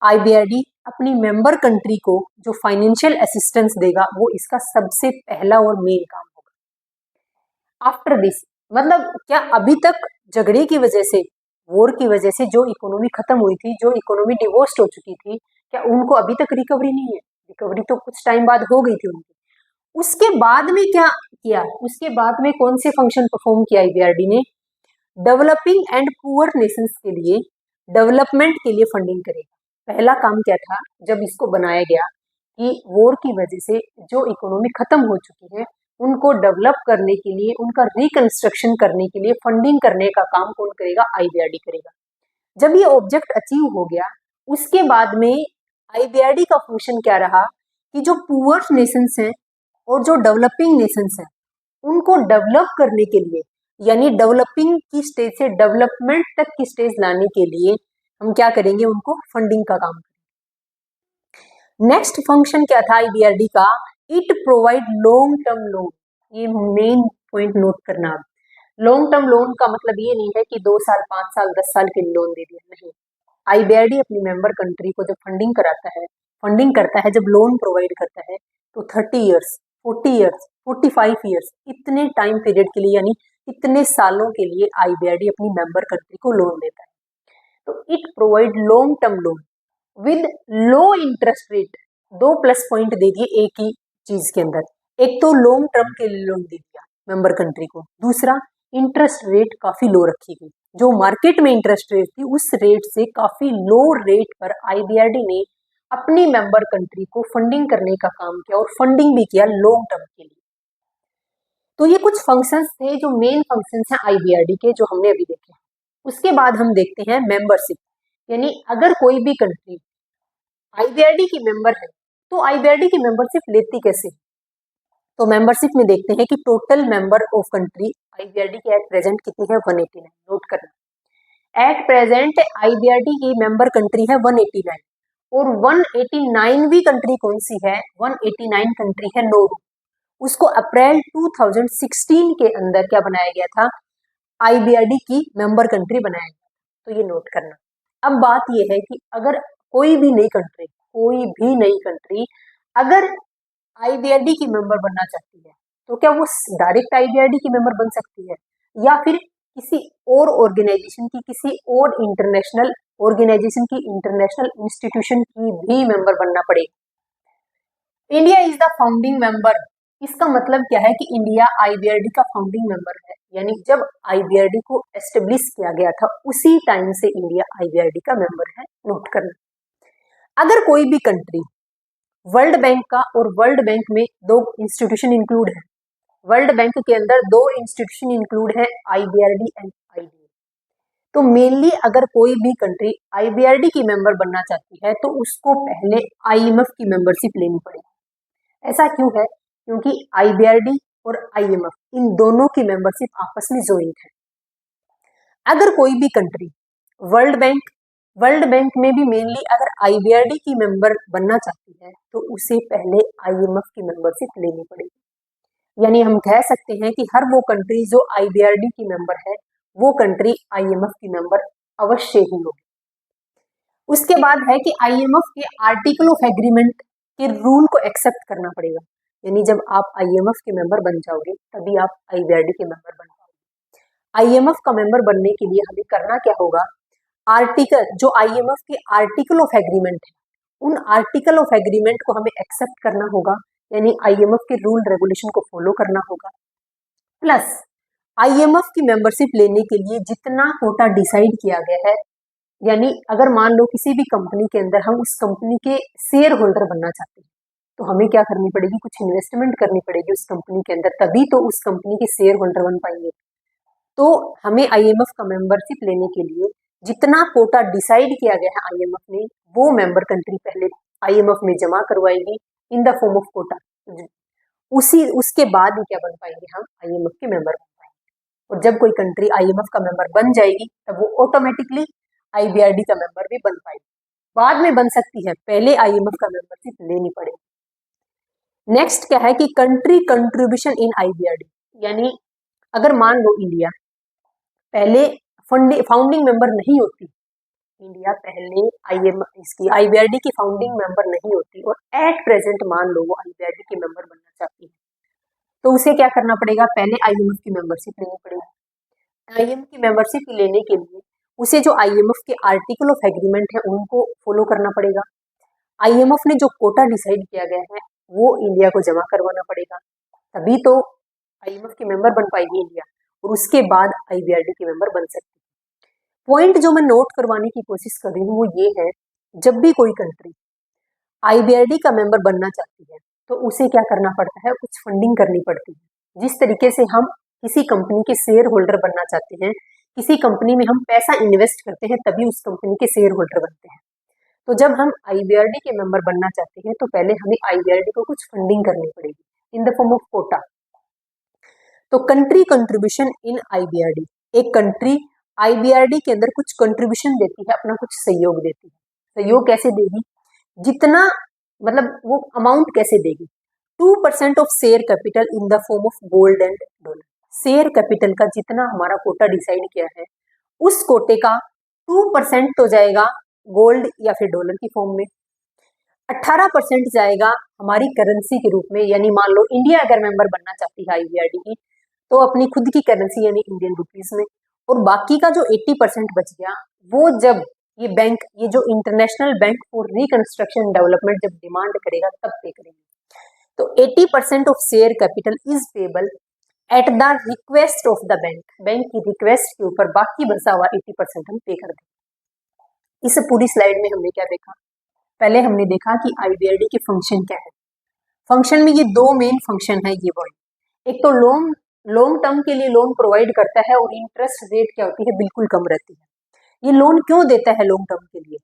आईबीआरडी अपनी मेंबर कंट्री को जो फाइनेंशियल असिस्टेंस देगा वो इसका सबसे पहला और मेन काम होगा। आफ्टर दिस, मतलब क्या अभी तक झगड़े की वजह से, वॉर की वजह से जो इकोनॉमी खत्म हुई थी, जो इकोनॉमी डिवोर्स्ड हो चुकी थी, क्या उनको अभी तक रिकवरी नहीं है? रिकवरी तो कुछ टाइम बाद हो गई थी उनकी। उसके बाद में क्या किया? उसके बाद में कौन से फंक्शन परफॉर्म किया आईबीआरडी ने? डेवलपिंग एंड पुअर नेशंस के लिए डेवलपमेंट के लिए फंडिंग करेगा। पहला काम क्या था जब इसको बनाया गया? कि वॉर की वजह से जो इकोनॉमी खत्म हो चुकी है उनको डेवलप करने के लिए, उनका रिकंस्ट्रक्शन करने के लिए फंडिंग करने का काम कौन करेगा? आईबीआरडी करेगा। जब ये ऑब्जेक्ट अचीव हो गया, उसके बाद में आईबीआरडी का फंक्शन क्या रहा? कि जो पुअर नेशंस हैं और जो डेवलपिंग नेशंस हैं उनको डेवलप करने के लिए, यानी डेवलपिंग की स्टेज से डेवलपमेंट तक की स्टेज लाने के लिए हम क्या करेंगे? उनको फंडिंग का काम करेंगे। नेक्स्ट फंक्शन क्या था आईबीआरडी का? It provide long term loan, ये मेन पॉइंट नोट करना आप। लॉन्ग टर्म लोन का मतलब ये नहीं है कि 2 साल 5 साल 10 साल के लोन दे दिया, नहीं। IBRD अपनी मेंबर कंट्री को जब फंडिंग करता है, जब लोन प्रोवाइड करता है तो 30 ईयर्स, 40 ईयर्स, 45 ईयर्स, इतने टाइम पीरियड के लिए, यानी इतने सालों के लिए IBRD अपनी मेंबर कंट्री को लोन देता है। तो it provide long term loan with low interest rate. 2 plus point दे दिए एक ही चीज के अंदर, एक तो लॉन्ग टर्म के लिए लोन दे दिया मेंबर कंट्री को, दूसरा इंटरेस्ट रेट काफी लो रखी गई। जो मार्केट में इंटरेस्ट रेट थी उस रेट से काफी लो रेट पर IBRD ने अपनी मेंबर कंट्री को फंडिंग करने का काम किया और फंडिंग भी किया लॉन्ग टर्म के लिए। तो ये कुछ फंक्शंस थे जो मेन फंक्शंस हैं IBRD के, जो हमने अभी देखे। उसके बाद हम देखते हैं मेंबरशिप, यानी अगर कोई भी कंट्री IBRD की मेंबर है तो IBRD की मेंबरशिप लेती कैसे। तो मेंबरशिप में देखते हैं कि total member of country IBRD की एट प्रेजेंट कितनी है, 189। नोट करना, एट प्रेजेंट IBRD की मेंबर कंट्री है 189, और 189वीं कंट्री कौन सी है, 189 कंट्री है नोरू। उसको अप्रैल 2016 के अंदर क्या बनाया गया था, IBRD की मेंबर कंट्री बनाया गया। तो ये नोट करना। अब बात ये है कि अगर कोई भी नई कंट्री अगर IBRD की मेंबर बनना चाहती है तो क्या वो डायरेक्ट IBRD की मेंबर बन सकती है, या फिर किसी और ऑर्गेनाइजेशन की, किसी और इंटरनेशनल ऑर्गेनाइजेशन की, इंटरनेशनल इंस्टीट्यूशन की भी मेंबर बनना पड़ेगा। India is the founding member. इसका मतलब क्या है कि इंडिया IBRD का फाउंडिंग मेंबर है, यानी जब IBRD को एस्टेब्लिश किया गया था उसी टाइम से इंडिया IBRD का मेंबर है। नोट करना, अगर कोई भी कंट्री वर्ल्ड बैंक का, और वर्ल्ड बैंक में 2 इंस्टीट्यूशन इंक्लूड है, वर्ल्ड बैंक के अंदर 2 इंस्टीट्यूशन इंक्लूड है, IBRD एंड IDA। तो मेनली अगर कोई भी कंट्री IBRD की मेंबर बनना चाहती है तो उसको पहले IMF की मेंबरशिप लेनी पड़ेगी। ऐसा क्यों है, क्योंकि IBRD और IMF इन दोनों की मेंबरशिप आपस में ज्वाइंट है। अगर कोई भी कंट्री वर्ल्ड बैंक में भी मेनली अगर IBRD की मेंबर बनना चाहती है तो उसे पहले IMF की मेंबरशिप लेनी पड़ेगी। यानी हम कह सकते हैं कि हर वो कंट्री जो IBRD की मेंबर है वो कंट्री IMF की मेंबर अवश्य ही होगी। उसके बाद है कि IMF के आर्टिकल ऑफ एग्रीमेंट के रूल को एक्सेप्ट करना पड़ेगा। यानी जब आप IMF के मेंबर बन जाओगे तभी आप IBRD के मेंबर बन पाओगे। IMF का मेंबर बनने के लिए हमें करना क्या होगा, आर्टिकल जो IMF के आर्टिकल ऑफ एग्रीमेंट है उन आर्टिकल ऑफ एग्रीमेंट को हमें एक्सेप्ट करना होगा, यानी IMF के रूल रेगुलेशन को फॉलो करना होगा। प्लस IMF की मेंबरशिप लेने के लिए जितना कोटा डिसाइड किया गया है, यानी अगर मान लो किसी भी कंपनी के अंदर हम उस कंपनी के शेयर होल्डर बनना चाहते हैं तो हमें क्या करनी पड़ेगी, कुछ इन्वेस्टमेंट करनी पड़ेगी उस कंपनी के अंदर, तभी तो उस कंपनी के शेयर होल्डर बन पाएंगे। तो हमें IMF का मेंबरशिप लेने के लिए जितना कोटा डिसाइड किया गया है IMF ने, वो मेंबर कंट्री पहले IMF में जमा करवाएगी in the form of quota. उसके बाद ही क्या बन पाएंगे, हम IMF के मेंबर बन पाएंगे। और जब कोई कंट्री IMF का मेंबर बन जाएगी तब वो ऑटोमेटिकली IBRD का मेंबर भी बन पाएगी। बाद में बन सकती है, पहले IMF का मेंबरशिप लेनी पड़ेगी। नेक्स्ट क्या है कि कंट्री कंट्रीब्यूशन इन IBRD, यानी अगर मान लो इंडिया पहले फाउंडिंग मेंबर नहीं होती, इंडिया पहले IBRD की फाउंडिंग मेंबर नहीं होती और एट प्रेजेंट मान लो वो IBRD की मेंबर बनना चाहती है, तो उसे क्या करना पड़ेगा, पहले IMF की मेंबरशिप लेनी पड़ेगी। IMF की मेंबरशिप लेने के लिए उसे जो IMF के आर्टिकल ऑफ एग्रीमेंट है उनको फॉलो करना पड़ेगा। IMF ने जो कोटा डिसाइड किया गया है वो इंडिया को जमा करवाना पड़ेगा, तभी तो IMF की मेंबर बन पाएगी इंडिया, और उसके बाद IBRD की मेंबर बन सकती है। पॉइंट जो मैं नोट करवाने की कोशिश कर रही हूँ वो ये है, जब भी कोई कंट्री IBRD का मेंबर बनना चाहती है तो उसे क्या करना पड़ता है, कुछ फंडिंग करनी पड़ती है। जिस तरीके से हम किसी कंपनी के शेयर होल्डर बनना चाहते हैं, किसी कंपनी में हम पैसा इन्वेस्ट करते हैं तभी उस कंपनी के शेयर होल्डर बनते हैं। तो जब हम IBRD के मेंबर बनना चाहते हैं तो पहले हमें IBRD को कुछ फंडिंग करनी पड़ेगी in the form of quota. तो कंट्री कंट्रीब्यूशन इन IBRD, एक कंट्री IBRD के अंदर कुछ कंट्रीब्यूशन देती है, अपना कुछ सहयोग देती है। सहयोग कैसे देगी, जितना मतलब वो अमाउंट कैसे देगी, 2% of share capital in the form of gold and dollar. Share capital का जितना हमारा कोटा डिसाइड किया है उस कोटे का 2% तो जाएगा गोल्ड या फिर डॉलर की फॉर्म में, 18% जाएगा हमारी करेंसी के रूप में, यानी मान लो इंडिया अगर मेंबर बनना चाहती है आईबीआरडी की तो अपनी खुद की करेंसी यानी इंडियन रुपीस में, और बाकी का जो 80% बच गया वो जब ये बैंक, ये जो international bank for reconstruction development जब डिमांड करेगा तब पे करेंगे। तो 80% of share capital is payable at the request of the bank, bank की रिक्वेस्ट के ऊपर बाकी बचा हुआ 80% हम पे कर देंगे। इस पूरी स्लाइड में हमने क्या देखा, पहले हमने देखा कि आईबीआरडी के फंक्शन क्या है। फंक्शन में ये दो मेन फंक्शन है ये बॉडी, एक तो लॉन्ग टर्म के लिए लोन प्रोवाइड करता है और इंटरेस्ट रेट क्या होती है बिल्कुल कम रहती है। ये लोन क्यों देता है लॉन्ग टर्म के लिए,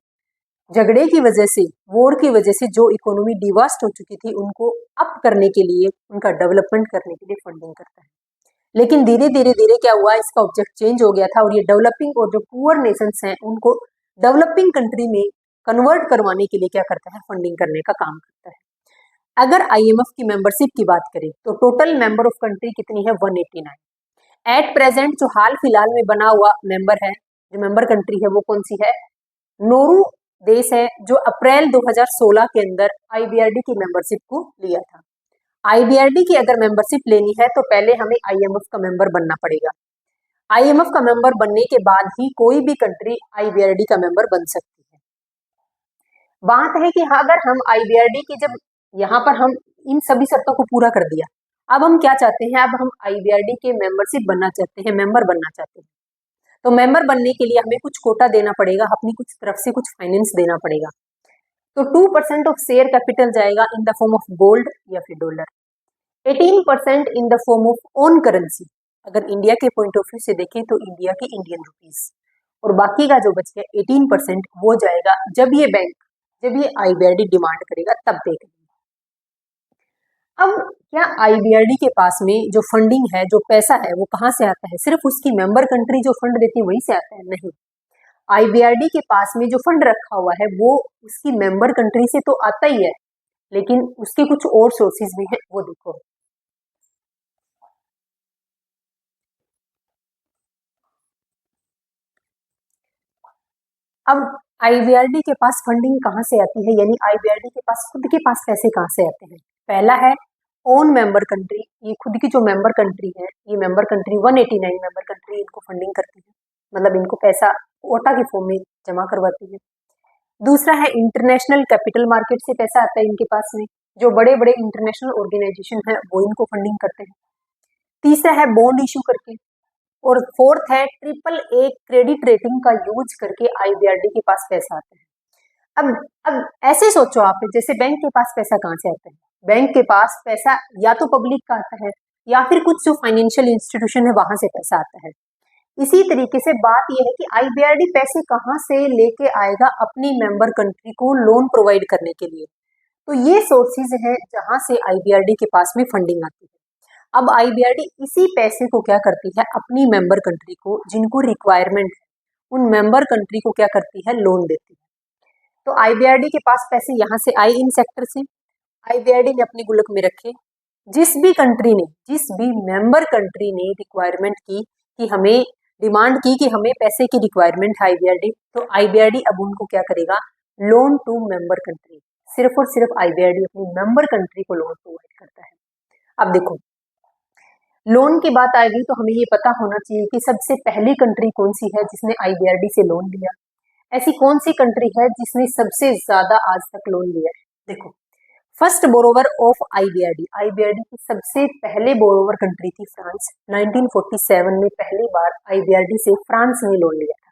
झगड़े की वजह से, वॉर की वजह से जो इकोनॉमी डिवास्ट हो चुकी थी उनको अप करने के लिए, उनका डेवलपमेंट करने के लिए फंडिंग करता है। लेकिन धीरे धीरे क्या हुआ, इसका ऑब्जेक्ट चेंज हो गया था और ये डेवलपिंग और जो पुअर नेशंस हैं उनको डेवलपिंग कंट्री में कन्वर्ट करवाने के लिए क्या करता है, फंडिंग करने का काम करता है। अगर आईएमएफ की मेंबरशिप की बात करें तो टोटल मेंबर ऑफ कंट्री कितनी है, 189। एट प्रेजेंट जो हाल फिलहाल में बना हुआ मेंबर है, जो मेंबर कंट्री है वो कौन सी है, नोरू देश है, जो अप्रैल 2016 के अंदर आईबीआरडी की मेंबरशिप को लिया था। आईबीआरडी की अगर मेंबरशिप लेनी है तो पहले हमें आईएमएफ का मेंबर बनना पड़ेगा। आईएमएफ का मेंबर बनने के बाद ही कोई भी कंट्री आईबीआरडी का मेंबर बन सकती है। बात है कि अगर हम आईबीआरडी की जब यहाँ पर हम इन सभी शर्तों को पूरा कर दिया, अब हम क्या चाहते हैं, अब हम आईबीआरडी के मेंबरशिप बनना चाहते हैं, मेंबर बनना चाहते हैं। तो मेंबर बनने के लिए हमें कुछ कोटा देना पड़ेगा, अपनी कुछ तरफ से कुछ फाइनेंस देना पड़ेगा। तो 2% ऑफ शेयर कैपिटल जाएगा इन द फॉर्म ऑफ गोल्ड या फिर dollar, 18% in the form of own currency, अगर इंडिया के पॉइंट ऑफ व्यू से देखें तो इंडिया की इंडियन रुपीस, और बाकी का जो बच गया 18% वो जाएगा जब ये बैंक, जब ये आईबीआरडी डिमांड करेगा तब पे करेगा। अब क्या आईबीआरडी के पास में जो फंडिंग है, जो पैसा है, वो कहाँ से आता है, सिर्फ उसकी मेंबर कंट्री जो फंड देती है वहीं से आता है? नहीं, आईबीआरडी के पास में जो फंड रखा हुआ है वो उसकी मेंबर कंट्री से तो आता ही है, लेकिन उसके कुछ और सोर्सेज भी हैं, वो देखो। अब आईबीआरडी के पास फंडिंग कहाँ से आती है, यानी आईबीआरडी के पास खुद के पास पैसे कहाँ से आते हैं? पहला है ओन मेंबर कंट्री, ये खुद की जो मेंबर कंट्री है, ये मेंबर कंट्री 189 मेंबर कंट्री इनको फंडिंग करती है, मतलब इनको पैसा कोटा की फॉर्म में जमा करवाती है। दूसरा है इंटरनेशनल कैपिटल मार्केट से पैसा आता है इनके पास में, जो बड़े बड़े इंटरनेशनल ऑर्गेनाइजेशन है वो इनको फंडिंग करते हैं। तीसरा है बॉन्ड इशू करके, और फोर्थ है ट्रिपल ए क्रेडिट रेटिंग का यूज करके आईबीआरडी के पास पैसा आता है। अब ऐसे सोचो आप, जैसे बैंक के पास पैसा कहाँ से आता है, बैंक के पास पैसा या तो पब्लिक का आता है या फिर कुछ जो फाइनेंशियल इंस्टीट्यूशन है वहां से पैसा आता है। इसी तरीके से बात यह है कि आईबीआरडी पैसे कहाँ से लेके आएगा अपनी मेंबर कंट्री को लोन प्रोवाइड करने के लिए, तो ये सोर्सेज है जहां से आईबीआरडी के पास में फंडिंग आती है। अब आईबीआरडी इसी पैसे को क्या करती है, अपनी मेंबर कंट्री को जिनको रिक्वायरमेंट है उन मेंबर कंट्री को क्या करती है, लोन देती है। तो आईबीआरडी के पास पैसे यहाँ से आए इन सेक्टर से, आईबीआरडी ने अपनी गुल्लक में रखे। जिस भी कंट्री ने, जिस भी मेंबर कंट्री ने रिक्वायरमेंट की कि हमें डिमांड की कि हमें पैसे की रिक्वायरमेंट है आईबीआरडी, तो आईबीआरडी अब उनको क्या करेगा, लोन टू मेंबर कंट्री, सिर्फ और सिर्फ आईबीआरडी अपनी मेंबर कंट्री को लोन प्रोवाइड करता है। अब देखो लोन की बात आएगी तो हमें ये पता होना चाहिए कि सबसे पहली कंट्री कौन सी है जिसने आईबीआरडी से लोन लिया, ऐसी कौन सी कंट्री है जिसने सबसे ज्यादा आज तक लोन लिया है। देखो first borrower of IBRD, IBRD की सबसे पहले बोरोवर कंट्री थी फ्रांस। 1947 में पहली बार आईबीआरडी से फ्रांस ने लोन लिया था।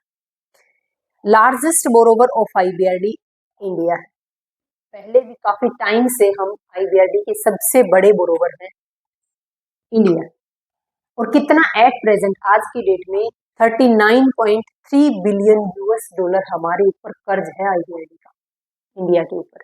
Largest borrower of IBRD India है, पहले भी काफी टाइम से हम आईबीआरडी के सबसे बड़े बोरोवर हैं इंडिया, और कितना एट प्रेजेंट आज की डेट में 39.3 बिलियन यूएस डॉलर हमारे ऊपर कर्ज है आईबीआरडी का, इंडिया के ऊपर।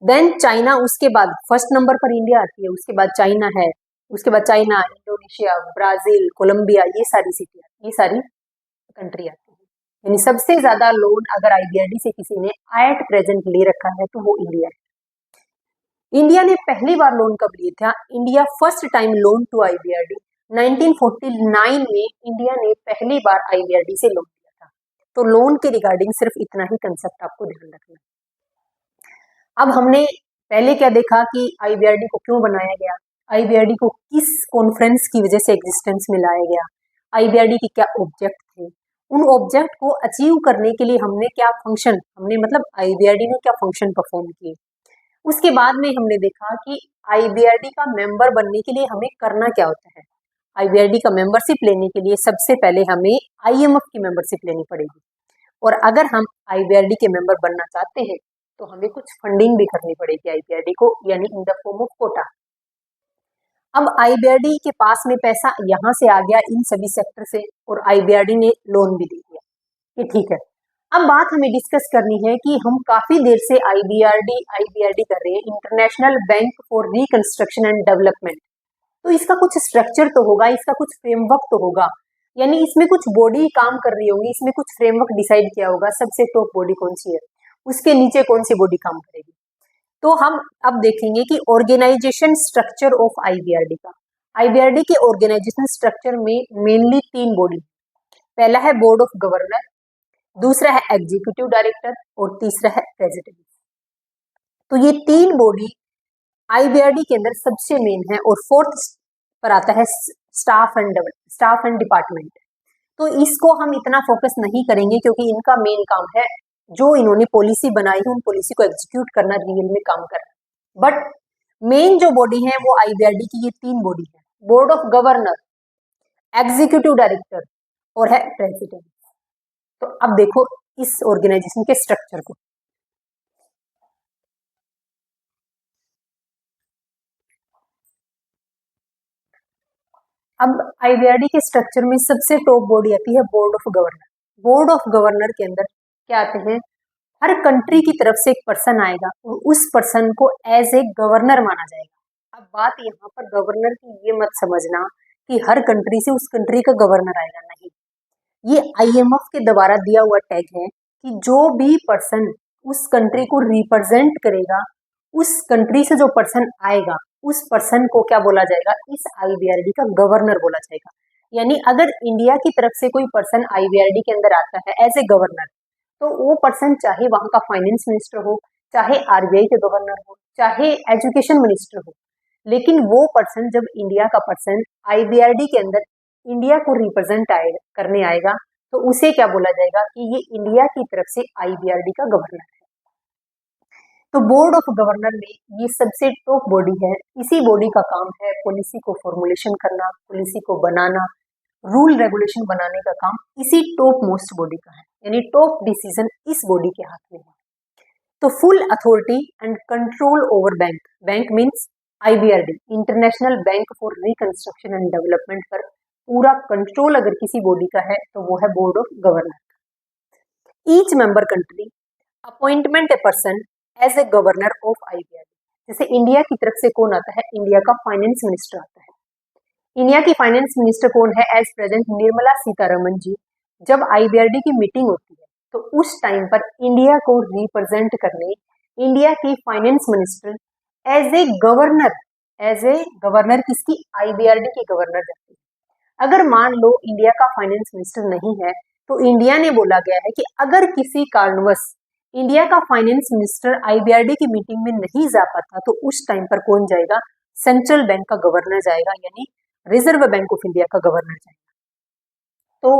देन चाइना, उसके बाद फर्स्ट नंबर पर इंडिया आती है, उसके बाद चाइना है, उसके बाद चाइना, इंडोनेशिया, ब्राजील, कोलंबिया, ये सारी सिटी, ये सारी कंट्री आती है। यानी सबसे ज्यादा लोन अगर आईबीआरडी से किसी ने एट प्रेजेंट ले रखा है तो वो इंडिया है। इंडिया ने पहली बार लोन कब लिया था? India first time loan to IBRD 1949 में इंडिया ने पहली बार आईबीआरडी से लोन लिया था। तो लोन के रिगार्डिंग सिर्फ इतना ही कंसेप्ट आपको ध्यान रखना है। अब हमने पहले क्या देखा कि आईबीआरडी को क्यों बनाया गया, आईबीआरडी को किस कॉन्फ्रेंस की वजह से एग्जिस्टेंस में लाया गया, आईबीआरडी के क्या ऑब्जेक्ट थे, उन ऑब्जेक्ट को अचीव करने के लिए हमने क्या फंक्शन, हमने मतलब आईबीआरडी ने क्या फंक्शन परफॉर्म किए। उसके बाद में हमने देखा कि आईबीआरडी का मेंबर बनने के लिए हमें करना क्या होता है। आईबीआरडी का मेंबरशिप लेने के लिए सबसे पहले हमें आईएमएफ की मेंबरशिप लेनी पड़ेगी, और अगर हम आईबीआरडी के मेंबर बनना चाहते हैं तो हमें कुछ फंडिंग भी करनी पड़ेगी आईबीआरडी को, यानी in the form of quota. अब आईबीआरडी के पास में पैसा यहाँ से आ गया इन सभी सेक्टर से, और आईबीआरडी ने लोन भी दे दिया, ये ठीक है। अब बात हमें डिस्कस करनी है कि हम काफी देर से आईबीआरडी आईबीआरडी कर रहे हैं, international bank for reconstruction and development. तो इसका कुछ स्ट्रक्चर तो होगा, इसका कुछ फ्रेमवर्क तो होगा, यानी इसमें कुछ बॉडी काम कर रही होंगी, इसमें कुछ फ्रेमवर्क डिसाइड किया होगा, सबसे टॉप बॉडी कौन सी है, उसके नीचे कौन सी बॉडी काम करेगी। तो हम अब देखेंगे कि ऑर्गेनाइजेशन स्ट्रक्चर ऑफ आईबीआरडी का। आईबीआरडी के ऑर्गेनाइजेशन स्ट्रक्चर में मेनली 3 बॉडी, पहला है बोर्ड ऑफ गवर्नर, दूसरा है एग्जीक्यूटिव डायरेक्टर, और तीसरा है प्रेसिडेंट। तो ये 3 बॉडी आईबीआरडी के अंदर सबसे मेन है, और फोर्थ पर आता है स्टाफ एंड डिपार्टमेंट। तो इसको हम इतना फोकस नहीं करेंगे क्योंकि इनका मेन काम है जो इन्होंने पॉलिसी बनाई है उन पॉलिसी को एग्जीक्यूट करना, रियल में काम करना। बट मेन जो बॉडी है वो आईबीआरडी की ये 3 बॉडी है, board of governor, executive director और है प्रेसिडेंट। तो अब देखो इस ऑर्गेनाइजेशन के स्ट्रक्चर को। अब आईबीआरडी के स्ट्रक्चर में सबसे टॉप बॉडी आती है board of governor. Board of governor के अंदर क्या आते हैं, हर कंट्री की तरफ से एक पर्सन आएगा और उस पर्सन को एज ए गवर्नर माना जाएगा। अब बात यहाँ पर गवर्नर की ये मत समझना कि हर कंट्री से उस कंट्री का गवर्नर आएगा, नहीं। ये आईएमएफ के द्वारा दिया हुआ टैग है कि जो भी पर्सन उस कंट्री को रिप्रेजेंट करेगा, उस कंट्री से जो पर्सन आएगा उस पर्सन को क्या बोला जाएगा, इस आईबीआरडी का गवर्नर बोला जाएगा। यानी अगर इंडिया की तरफ से कोई पर्सन आईबीआरडी के अंदर आता है एज ए गवर्नर, तो वो पर्सन चाहे वहां का फाइनेंस मिनिस्टर हो, चाहे आरबीआई के गवर्नर हो, चाहे एजुकेशन मिनिस्टर हो, लेकिन वो पर्सन जब इंडिया का पर्सन आईबीआरडी के अंदर इंडिया को रिप्रेजेंट करने आएगा तो उसे क्या बोला जाएगा कि ये इंडिया की तरफ से आईबीआरडी का गवर्नर है। तो बोर्ड ऑफ गवर्नर में ये सबसे टॉप बॉडी है, इसी बॉडी का काम है पॉलिसी को फॉर्मुलेशन करना, पॉलिसी को बनाना, रूल रेगुलेशन बनाने का काम इसी टॉप मोस्ट बॉडी का है, यानी टॉप डिसीजन इस बॉडी के हाथ में है। तो full authority and control over bank, bank means IBRD, international bank for reconstruction and development पर पूरा कंट्रोल अगर किसी बॉडी का है तो वो है board of governor. Each member country appointment a person as a governor of IBRD. जैसे इंडिया की तरफ से कौन आता है, इंडिया का फाइनेंस मिनिस्टर आता है। इंडिया की फाइनेंस मिनिस्टर कौन है, एज प्रेजेंट निर्मला सीतारमन जी। जब आईबीआरडी की मीटिंग होती है तो उस टाइम पर इंडिया को रिप्रेजेंट करने इंडिया की finance minister as a governor किसकी, आईबीआरडी के गवर्नर जाती है। अगर मान लो इंडिया का फाइनेंस मिनिस्टर नहीं है तो इंडिया ने बोला गया है कि अगर किसी कारणवश इंडिया का फाइनेंस मिनिस्टर आईबीआरडी की मीटिंग में नहीं जा पाता तो उस टाइम पर कौन जाएगा, सेंट्रल बैंक का गवर्नर जाएगा, यानी रिजर्व बैंक ऑफ इंडिया का गवर्नर जाएगा। तो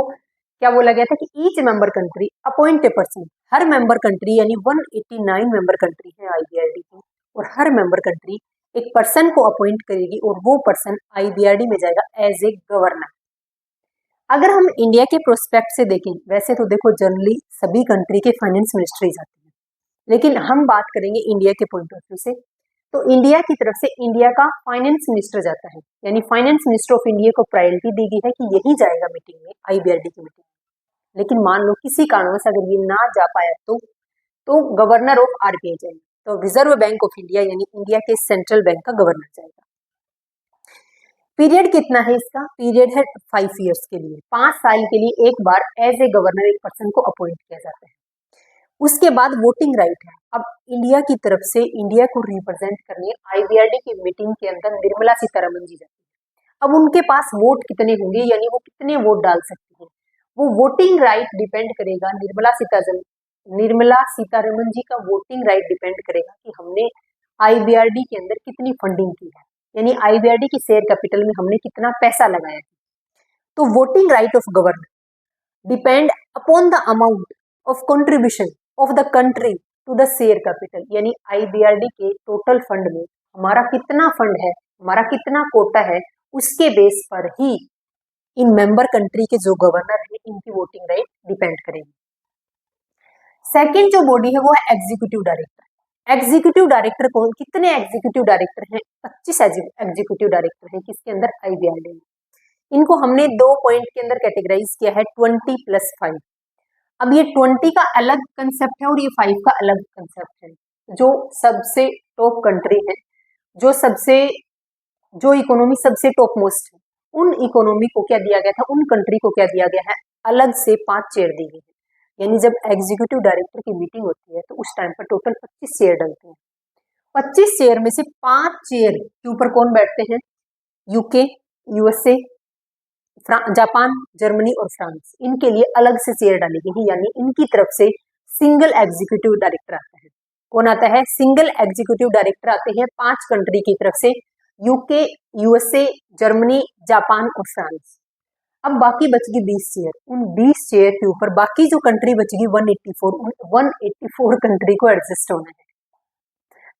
क्या बोला गया था कि each member country appoint a person, हर मेंबर कंट्री यानी 189 मेंबर कंट्री है आईबीआरडी की, और हर मेंबर कंट्री एक पर्सन को अपॉइंट करेगी और वो पर्सन आईबीआरडी में जाएगा एज ए गवर्नर। अगर हम इंडिया के प्रोस्पेक्ट से देखें, वैसे तो देखो जनरली सभी कंट्री के फाइनेंस मिनिस्टर ही जाते हैं, लेकिन हम बात करेंगे इंडिया के पॉइंट ऑफ व्यू से, तो इंडिया की तरफ से इंडिया का फाइनेंस मिनिस्टर जाता है, यानी फाइनेंस मिनिस्टर ऑफ इंडिया को प्रायोरिटी दी गई है कि यही जाएगा मीटिंग में, आईबीआरडी की मीटिंग में। लेकिन मान लो किसी कारणवश अगर ये ना जा पाया तो गवर्नर ऑफ आरबीआई जाएगा, तो रिजर्व बैंक ऑफ इंडिया यानी इंडिया के सेंट्रल बैंक का गवर्नर जाएगा। पीरियड कितना है इसका, पीरियड है 5 इयर्स के लिए, 5 साल के लिए एक बार एज ए गवर्नर एक पर्सन को अपॉइंट किया जाता है। उसके बाद वोटिंग राइट है। अब इंडिया की तरफ से इंडिया को रिप्रेजेंट करने IBRD की मीटिंग के अंदर निर्मला सीतारमन जी जाती है। अब उनके पास वोट कितने होंगे, यानी वो कितने वोट डाल सकती है, वो वोटिंग राइट डिपेंड करेगा निर्मला सीतारमन जी का वोटिंग राइट डिपेंड करेगा कि हमने IBRD के अंदर कितनी फंडिंग की है, यानी IBRD की शेयर कैपिटल में हमने कितना पैसा लगाया है। तो voting right of governor depend upon the amount of contribution of the country to the share capital, यानी IBRD के टोटल फंड में हमारा कितना फंड है, हमारा कितना कोटा है, उसके बेस पर ही इन मेंबर कंट्री के जो गवर्नर है इनकी वोटिंग राइट डिपेंड करेगी। सेकंड जो बॉडी है वो है एग्जीक्यूटिव डायरेक्टर। एग्जीक्यूटिव डायरेक्टर कौन, कितने एग्जीक्यूटिव डायरेक्टर हैं? 25 एग्जीक्यूटिव डायरेक्टर हैं किसके अंदर? IBRD में। इनको हमने 2 पॉइंट के अंदर कैटेगराइज किया है, 20+5। अब ये 20 का अलग कंसेप्ट है और ये 5 का अलग कंसेप्ट है। जो सबसे टॉप कंट्री है, जो इकोनॉमी सबसे टॉप मोस्ट है, उन इकोनॉमी को क्या दिया गया था, उन कंट्री को क्या दिया गया है, अलग से 5 चेयर दी गई है। यानी जब एग्जीक्यूटिव डायरेक्टर की मीटिंग होती है तो उस टाइम पर टोटल 25 चेयर डलते हैं। 25 चेयर में से 5 चेयर के ऊपर कौन बैठते हैं? UK, USA, जापान, जर्मनी और फ्रांस, इनके लिए अलग से चेयर डाली गई है, यानी इनकी तरफ से सिंगल एग्जीक्यूटिव डायरेक्टर आता है। कौन आता है? सिंगल एग्जीक्यूटिव डायरेक्टर आते हैं 5 कंट्री की तरफ से, UK, USA, जर्मनी, जापान और फ्रांस। अब बाकी बच गई 20 चेयर। उन 20 चेयर के ऊपर बाकी जो कंट्री बचेगी 184 कंट्री को एडजस्ट होना है।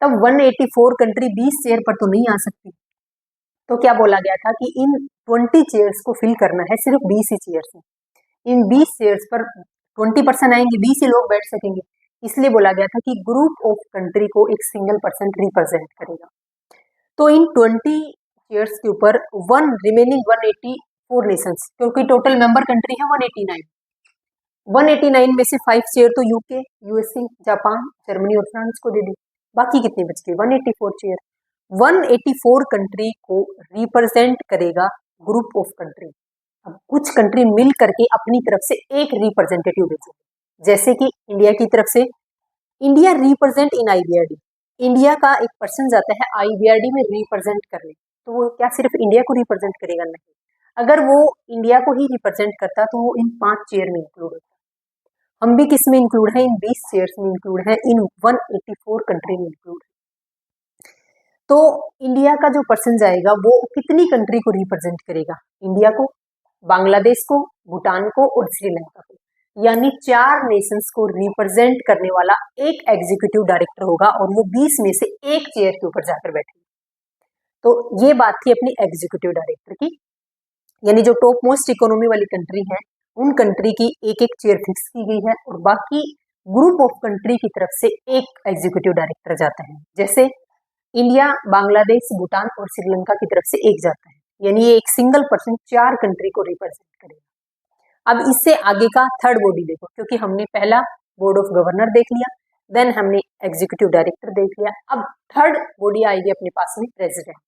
तब 184 कंट्री 20 चेयर पर तो नहीं आ सकती, तो क्या बोला गया था कि इन 20 चेयर्स को फिल करना है सिर्फ 20 ही चेयर्स हैं। इन 20 चेयर्स पर 20% आएंगे, 20 ही लोग बैठ सकेंगे, इसलिए बोला गया था कि ग्रुप ऑफ कंट्री को एक सिंगल पर्सन रिप्रेजेंट करेगा। तो इन 20 चेयर्स के ऊपर रिमेनिंग 184 नेशंस, क्योंकि टोटल मेंबर कंट्री है 189 में से 5 चेयर तो UK, USA, जापान, जर्मनी और फ्रांस को दे दी। बाकी कितने बच गए? 184 चेयर। 184 कंट्री को रिप्रेजेंट करेगा ग्रुप ऑफ कंट्री। अब कुछ कंट्री मिल करके अपनी तरफ से एक रिप्रेजेंटेटिव भेजेंगे, जैसे कि इंडिया की तरफ से India represent in IBRD, India का एक पर्सन जाता है IBRD में रिप्रेजेंट करने, तो वो क्या सिर्फ इंडिया को रिप्रेजेंट करेगा? नहीं, अगर वो इंडिया को ही रिप्रेजेंट करता तो वो इन 5 चेयर में इंक्लूड होता। हम भी किस में इंक्लूड है? इन 20 चेयर्स में इंक्लूड है, इन 184 कंट्री में इंक्लूड है। तो इंडिया का जो पर्सन जाएगा वो कितनी कंट्री को रिप्रेजेंट करेगा? इंडिया को, बांग्लादेश को, भूटान को और श्रीलंका को, यानी 4 नेशंस को रिप्रेजेंट करने वाला एक एग्जीक्यूटिव डायरेक्टर होगा और वो 20 में से एक चेयर के ऊपर जाकर बैठेगा। तो ये बात थी अपनी एग्जीक्यूटिव डायरेक्टर की, यानी जो टॉप मोस्ट इकोनॉमी वाली कंट्री है उन कंट्री की एक एक चेयर फिक्स की गई है और बाकी ग्रुप ऑफ कंट्री की तरफ से एक एग्जीक्यूटिव डायरेक्टर जाता है। जैसे इंडिया, बांग्लादेश, भूटान और श्रीलंका की तरफ से एक जाता है, यानी ये एक सिंगल पर्सन 4 कंट्री को रिप्रेजेंट करेगा। अब इससे आगे का थर्ड बॉडी देखो, क्योंकि हमने पहला बोर्ड ऑफ गवर्नर देख लिया, देन हमने एग्जीक्यूटिव डायरेक्टर देख लिया, अब थर्ड बॉडी आएगी अपने पास में प्रेसिडेंट।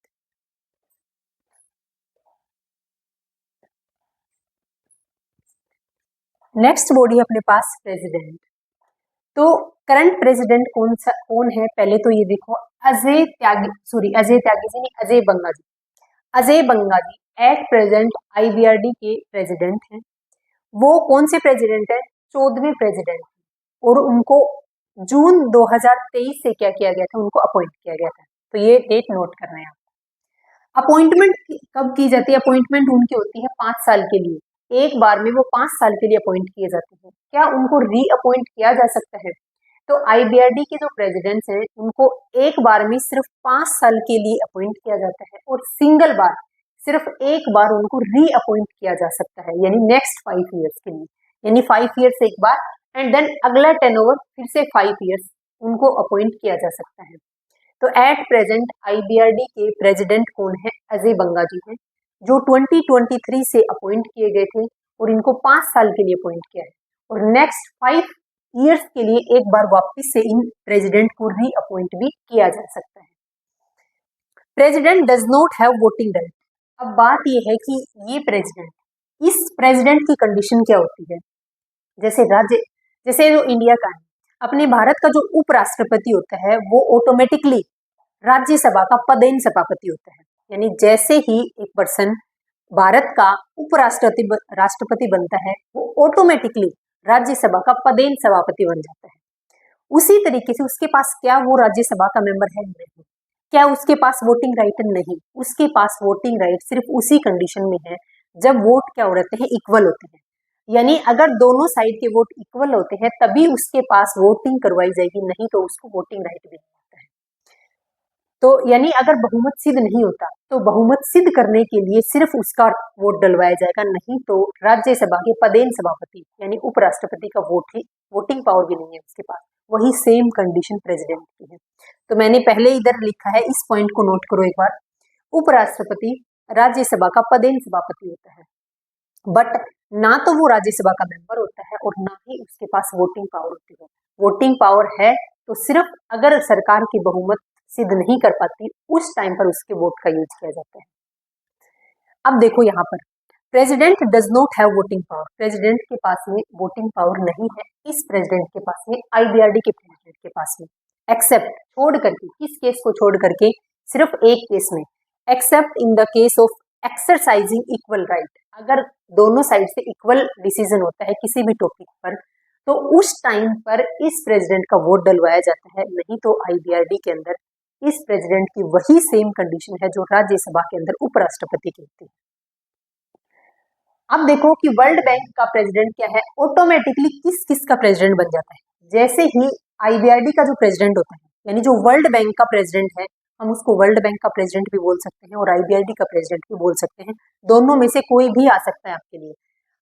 नेक्स्ट बॉडी अपने पास प्रेसिडेंट। तो करंट प्रेसिडेंट कौन है? पहले तो ये देखो, अजय त्यागी जी नहीं, अजय बंगा जी। अजय बंगा जी एट प्रेजेंट IBRD के प्रेसिडेंट हैं। वो कौन से प्रेसिडेंट है? 14वें प्रेसिडेंट, और उनको जून 2023 से क्या किया गया था? उनको अपॉइंट किया गया था। तो ये डेट नोट करना है आपको। अपॉइंटमेंट कब की जाती है? अपॉइंटमेंट उनकी होती है 5 साल के लिए, एक बार में वो 5 साल के लिए अपॉइंट किए जाते हैं। क्या उनको रीअपॉइंट किया जा सकता है? तो IBRD के जो प्रेसिडेंट्स हैं उनको एक बार में सिर्फ 5 साल के लिए अपॉइंट किया जाता है और सिंगल बार सिर्फ एक बार उनको रीअपॉइंट किया जा सकता है, यानी नेक्स्ट 5 ईयर्स के लिए, यानी 5 ईयर्स एक बार एंड देन अगला टर्नओवर फिर से 5 ईयर्स उनको अपॉइंट किया जा सकता है। तो एट प्रेजेंट IBRD के प्रेसिडेंट कौन है? अजय बंगा जी हैं, जो 2023 से अपॉइंट किए गए थे और इनको 5 साल के लिए अपॉइंट किया है और नेक्स्ट 5 ईयर्स के लिए एक बार वापस से इन प्रेसिडेंट को रीअपॉइंट भी किया जा सकता है। President does not have voting right. अब बात यह है कि ये प्रेसिडेंट, इस प्रेसिडेंट की कंडीशन क्या होती है? जैसे जो इंडिया का है, अपने भारत का जो उपराष्ट्रपति होता है वो ऑटोमेटिकली राज्यसभा का पदेन सभापति होता है। यानी जैसे ही एक पर्सन भारत का राष्ट्रपति बनता है वो ऑटोमेटिकली राज्यसभा का पदेन सभापति बन जाता है। उसी तरीके से उसके पास क्या वो राज्यसभा का मेंबर है? नहीं। क्या उसके पास वोटिंग राइट? नहीं। उसके पास वोटिंग राइट सिर्फ उसी कंडीशन में है जब वोट क्या हो रहते हैं? इक्वल होते हैं। यानी अगर दोनों साइड के वोट इक्वल होते हैं तभी उसके पास वोटिंग करवाई जाएगी, नहीं तो उसको वोटिंग राइट भी नहीं होता है। तो यानी अगर बहुमत सिद्ध नहीं होता तो बहुमत सिद्ध करने के लिए सिर्फ उसका वोट डलवाया जाएगा, नहीं तो राज्यसभा के पदेन सभापति यानी उपराष्ट्रपति का वोटिंग पावर भी नहीं है उसके पास। वही सेम कंडीशन प्रेसिडेंट की है। तो मैंने पहले इधर लिखा है, इस पॉइंट को नोट करो एक बार। उपराष्ट्रपति राज्यसभा का पदेन सभापति होता है, बट ना तो वो राज्यसभा का मेंबर होता है और ना ही उसके पास वोटिंग पावर होती है। वोटिंग पावर है तो सिर्फ अगर सरकार की बहुमत सिद्ध नहीं कर पाती उस टाइम पर उसके वोट का यूज किया जाता है। अब देखो यहाँ पर president does not have voting power. President के पास में वोटिंग पावर नहीं है। इस प्रेसिडेंट के पास में आईबीआरडी के प्रेसिडेंट के पास में एक्सेप्ट छोड़ करके, किस केस को छोड़ करके? सिर्फ एक केस में, accept in the case of exercising equal right. अगर दोनों साइड से इक्वल डिसीजन होता है किसी भी टॉपिक पर तो उस टाइम पर इस प्रेसिडेंट का वोट डलवाया जाता है, नहीं तो आईबीआरडी के अंदर इस प्रेसिडेंट की वही सेम कंडीशन है जो राज्यसभा के अंदर उपराष्ट्रपति की होती है। अब देखो कि वर्ल्ड बैंक का प्रेसिडेंट क्या है? ऑटोमेटिकली किस किस का प्रेसिडेंट बन जाता है? जैसे ही आईबीआरडी का जो प्रेसिडेंट होता है, यानी जो वर्ल्ड बैंक का प्रेसिडेंट है, हम उसको वर्ल्ड बैंक का प्रेसिडेंट भी बोल सकते हैं और आईबीआरडी का प्रेसिडेंट भी बोल सकते हैं। दोनों में से कोई भी आ सकता है आपके लिए।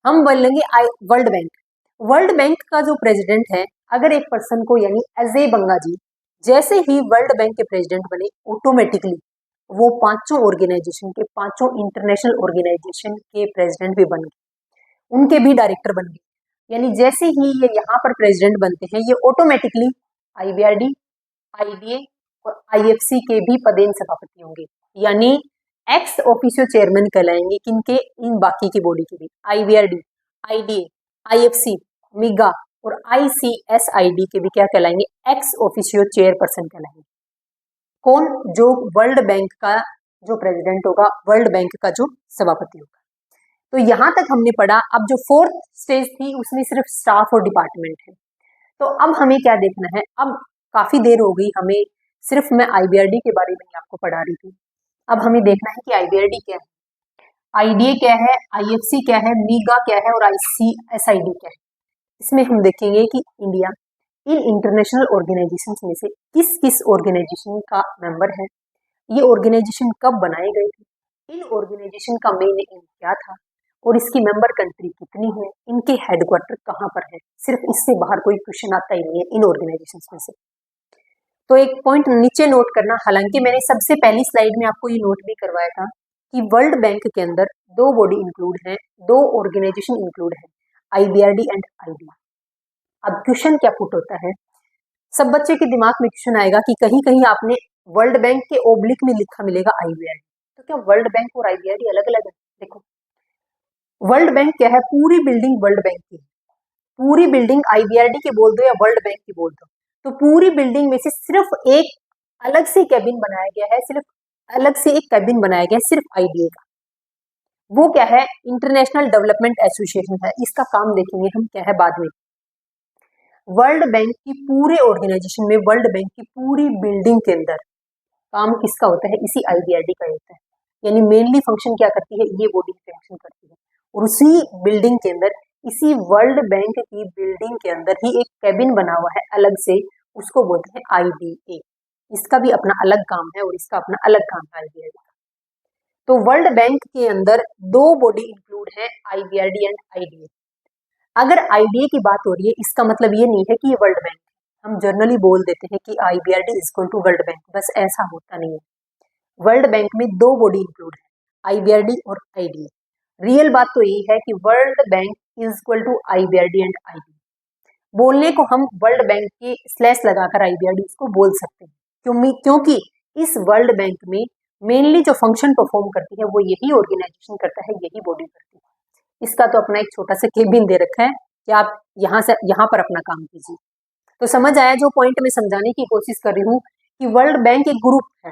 हम बोलेंगे वर्ल्ड बैंक। वर्ल्ड बैंक का जो प्रेसिडेंट है, अगर एक पर्सन को यानी अजय बंगा जी जैसे ही वर्ल्ड बैंक के प्रेसिडेंट बने, ऑटोमेटिकली वो पांचों ऑर्गेनाइजेशन के, पांचों इंटरनेशनल ऑर्गेनाइजेशन के प्रेसिडेंट भी बन गए, उनके भी डायरेक्टर बन गए। यानी जैसे ही ये यहाँ पर प्रेसिडेंट बनते हैं, ये ऑटोमेटिकली आईबीआरडी, आईडीए और आईएफसी के भी पदेन सभापति होंगे। यानी एक्स ऑफिशियो चेयरमैन कहलाएंगे किनके? इन बाकी की बॉडी के भी। आईबीआरडी, आईडीए, आईएफसी, मिगा और आईसीएसआईडी के भी क्या कहलाएंगे? एक्स ऑफिशियो चेयरपर्सन कहलाएंगे। कौन? जो वर्ल्ड बैंक का जो प्रेसिडेंट होगा, वर्ल्ड बैंक का जो सभापति होगा। तो यहां तक हमने पढ़ा। अब जो फोर्थ स्टेज थी उसमें सिर्फ स्टाफ और डिपार्टमेंट है। तो अब हमें क्या देखना है? अब काफी देर हो गई, हमें सिर्फ मैं आईबीआरडी के बारे में आपको पढ़ा रही थी। अब हमें देखना है कि आईबीआरडी क्या है, आईडीए क्या है, आईएफसी क्या है, मीगा क्या है और आईसीएसआईडी क्या है। इसमें हम देखेंगे कि इंडिया इन इंटरनेशनल ऑर्गेनाइजेशंस में से किस किस ऑर्गेनाइजेशन का मेंबर है, ये ऑर्गेनाइजेशन कब बनाए गए थे, इन ऑर्गेनाइजेशन का मेन एम क्या था और इसकी मेंबर कंट्री कितनी है, इनके हेडक्वार्टर कहाँ पर है। सिर्फ इससे बाहर कोई क्वेश्चन आता ही नहीं है इन ऑर्गेनाइजेशंस में से। तो एक पॉइंट नीचे नोट करना, हालांकि मैंने सबसे पहली स्लाइड में आपको ये नोट भी करवाया था कि वर्ल्ड बैंक के अंदर दो बॉडी इंक्लूड है, दो ऑर्गेनाइजेशन इंक्लूड है, आईबीआरडी एंड आईडी। अब क्वेश्चन क्या पुट होता है, सब बच्चे के दिमाग में क्वेश्चन आएगा कि कहीं कहीं आपने वर्ल्ड बैंक के ओब्लिक में लिखा मिलेगा आईबीआरडी, तो क्या वर्ल्ड बैंक और आईबीआरडी अलग अलग है? देखो, वर्ल्ड बैंक क्या है? पूरी बिल्डिंग वर्ल्ड बैंक की है। पूरी बिल्डिंग आईबीआरडी की बोल दो या वर्ल्ड बैंक की बोल दो, तो पूरी बिल्डिंग में से सिर्फ एक अलग से कैबिन बनाया गया है, सिर्फ अलग से एक कैबिन बनाया गया है सिर्फ आईडीए का। वो क्या है? इंटरनेशनल डेवलपमेंट एसोसिएशन है। इसका काम देखेंगे हम क्या है बाद में। वर्ल्ड बैंक की पूरे ऑर्गेनाइजेशन में, वर्ल्ड बैंक की पूरी बिल्डिंग के अंदर काम किसका होता है? इसी आईबीआरडी का होता है। यानी मेनली फंक्शन क्या करती है? ये बॉडी फंक्शन करती है। और उसी बिल्डिंग के अंदर, इसी वर्ल्ड बैंक की बिल्डिंग के अंदर ही एक कैबिन बना हुआ है अलग से, उसको बोलते हैं आईडीए। इसका भी अपना अलग काम है और इसका अपना अलग काम है आईबीआरडी का। तो वर्ल्ड बैंक के अंदर दो बॉडी इंक्लूड है, आईबीआरडी एंड आईडीए। अगर आईडीए की बात हो रही है, इसका मतलब ये नहीं है कि ये वर्ल्ड बैंक है। हम जनरली बोल देते हैं कि IBRD is equal to World Bank, बस ऐसा होता नहीं है। वर्ल्ड बैंक में दो बॉडी इंक्लूड है, आईबीआरडी और आईडीए। रियल बात तो यही है कि World Bank is equal to IBRD and IDA. बोलने को हम वर्ल्ड बैंक के स्लैश लगाकर आईबीआरडी इसको बोल सकते हैं, क्योंकि इस वर्ल्ड बैंक में मेनली जो फंक्शन परफॉर्म करती है वो यही ऑर्गेनाइजेशन करता है, यही बॉडी करती है। इसका तो अपना एक छोटा सा केबिन दे रखा है कि आप यहाँ पर अपना काम कीजिए। तो समझ आया जो पॉइंट मैं समझाने की कोशिश कर रही हूँ कि वर्ल्ड बैंक एक ग्रुप है,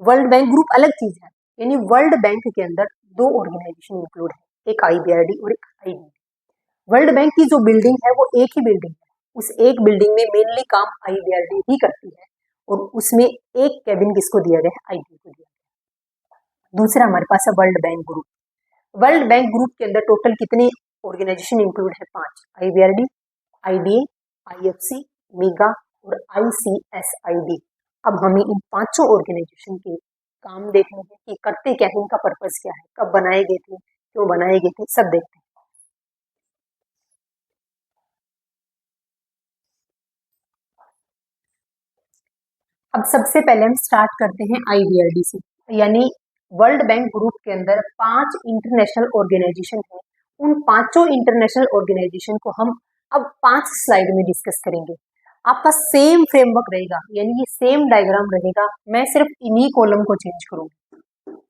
वर्ल्ड बैंक ग्रुप अलग चीज है। यानी वर्ल्ड बैंक के अंदर दो ऑर्गेनाइजेशन इंक्लूड है, एक IBRD और एक IDB। वर्ल्ड बैंक की जो बिल्डिंग है वो एक ही बिल्डिंग है, उस एक बिल्डिंग में मेनली काम IBRD ही करती है और उसमें एक कैबिन किसको दिया गया है, IDB को दिया गया। दूसरा हमारे पास है World Bank group. World Bank group के अंदर टोटल कितने ऑर्गेनाइजेशन इंक्लूड है, 5। IBRD, IDA, IFC, मेगा और ICSID। अब हमें इन पांचों ऑर्गेनाइजेशन के काम देखने हैं कि करते क्या है, इनका पर्पस क्या है, कब बनाए गए थे, क्यों बनाए गए थे, सब देखते हैं। अब सबसे पहले हम स्टार्ट करते हैं IBRD से। यानी वर्ल्ड बैंक ग्रुप के अंदर 5 इंटरनेशनल ऑर्गेनाइजेशन है। उन पांचों इंटरनेशनल ऑर्गेनाइजेशन को हम अब 5 स्लाइड में डिस्कस करेंगे। आपका सेम फ्रेमवर्क रहेगा, यानी ये सेम डायग्राम रहेगा, मैं सिर्फ इन्हीं कॉलम को चेंज करूंगी,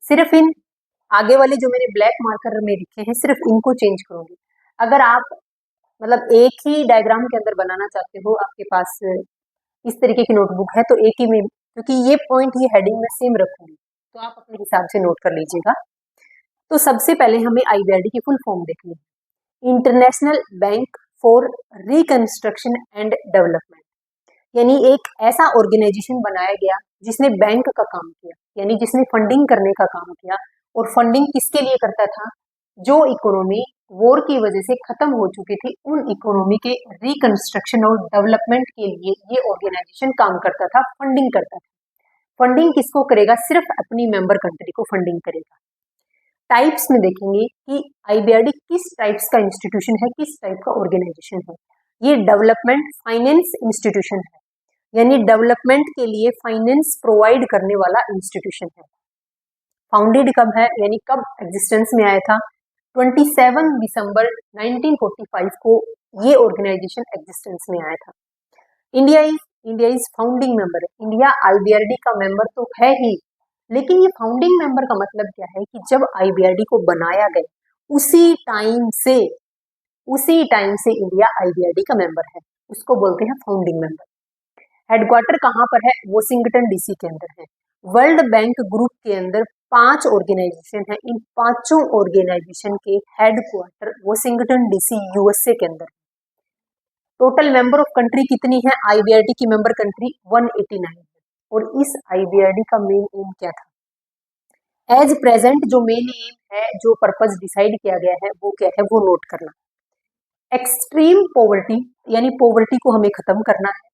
सिर्फ इन आगे वाले जो मैंने ब्लैक मार्कर में लिखे हैं सिर्फ इनको चेंज करूंगी। अगर आप मतलब एक ही डायग्राम के अंदर बनाना चाहते हो, आपके पास इस तरीके की नोटबुक है, तो एक ही में, क्योंकि ये पॉइंट ये हेडिंग में सेम रखूंगी, तो आप अपने हिसाब से नोट कर लीजिएगा। तो सबसे पहले हमें IBRD की फुल फॉर्म देखनी है, international bank for reconstruction and development. यानी एक ऐसा ऑर्गेनाइजेशन बनाया गया जिसने बैंक का काम किया, यानी जिसने फंडिंग करने का काम किया। और फंडिंग किसके लिए करता था, जो इकोनॉमी वॉर की वजह से खत्म हो चुकी थी, उन इकोनॉमी के रिकंस्ट्रक्शन और डेवलपमेंट के लिए ये ऑर्गेनाइजेशन काम करता था, फंडिंग करता था। फंडिंग किसको करेगा, सिर्फ अपनी मेंबर कंट्री को फंडिंग करेगा। टाइप्स में देखेंगे कि IBRD किस टाइप्स का इंस्टीट्यूशन है, किस टाइप का ऑर्गेनाइजेशन है। ये डेवलपमेंट फाइनेंस इंस्टीट्यूशन है, यानी डेवलपमेंट के लिए फाइनेंस प्रोवाइड करने वाला इंस्टीट्यूशन है। फाउंडेड कब है, यानी कब एग्जिस्टेंस में आया था, 27 दिसंबर 1945 को ये ऑर्गेनाइजेशन एग्जिस्टेंस में आया था। इंडिया इज फाउंडिंग मेंबर है। इंडिया IBRD का मेंबर तो है ही, लेकिन ये फाउंडिंग मेंबर का मतलब क्या है कि जब IBRD को बनाया गया उसी टाइम से इंडिया IBRD का मेंबर है, उसको बोलते हैं फाउंडिंग मेंबर। हेडक्वार्टर कहाँ पर है, वॉशिंगटन DC के अंदर है। वर्ल्ड बैंक ग्रुप के अंदर 5 ऑर्गेनाइजेशन है, इन पांचों ऑर्गेनाइजेशन के हेडक्वार्टर वॉशिंगटन DC USA के अंदर। टोटल मेंबर ऑफ कंट्री कितनी है, IBRD की मेंबर कंट्री 189 है। और इस IBRD का मेन एम क्या था, एज प्रेजेंट जो मेन एम है, जो पर्पस डिसाइड किया गया है वो क्या है, वो नोट करना। एक्सट्रीम पॉवर्टी, यानी पॉवर्टी को हमें खत्म करना है।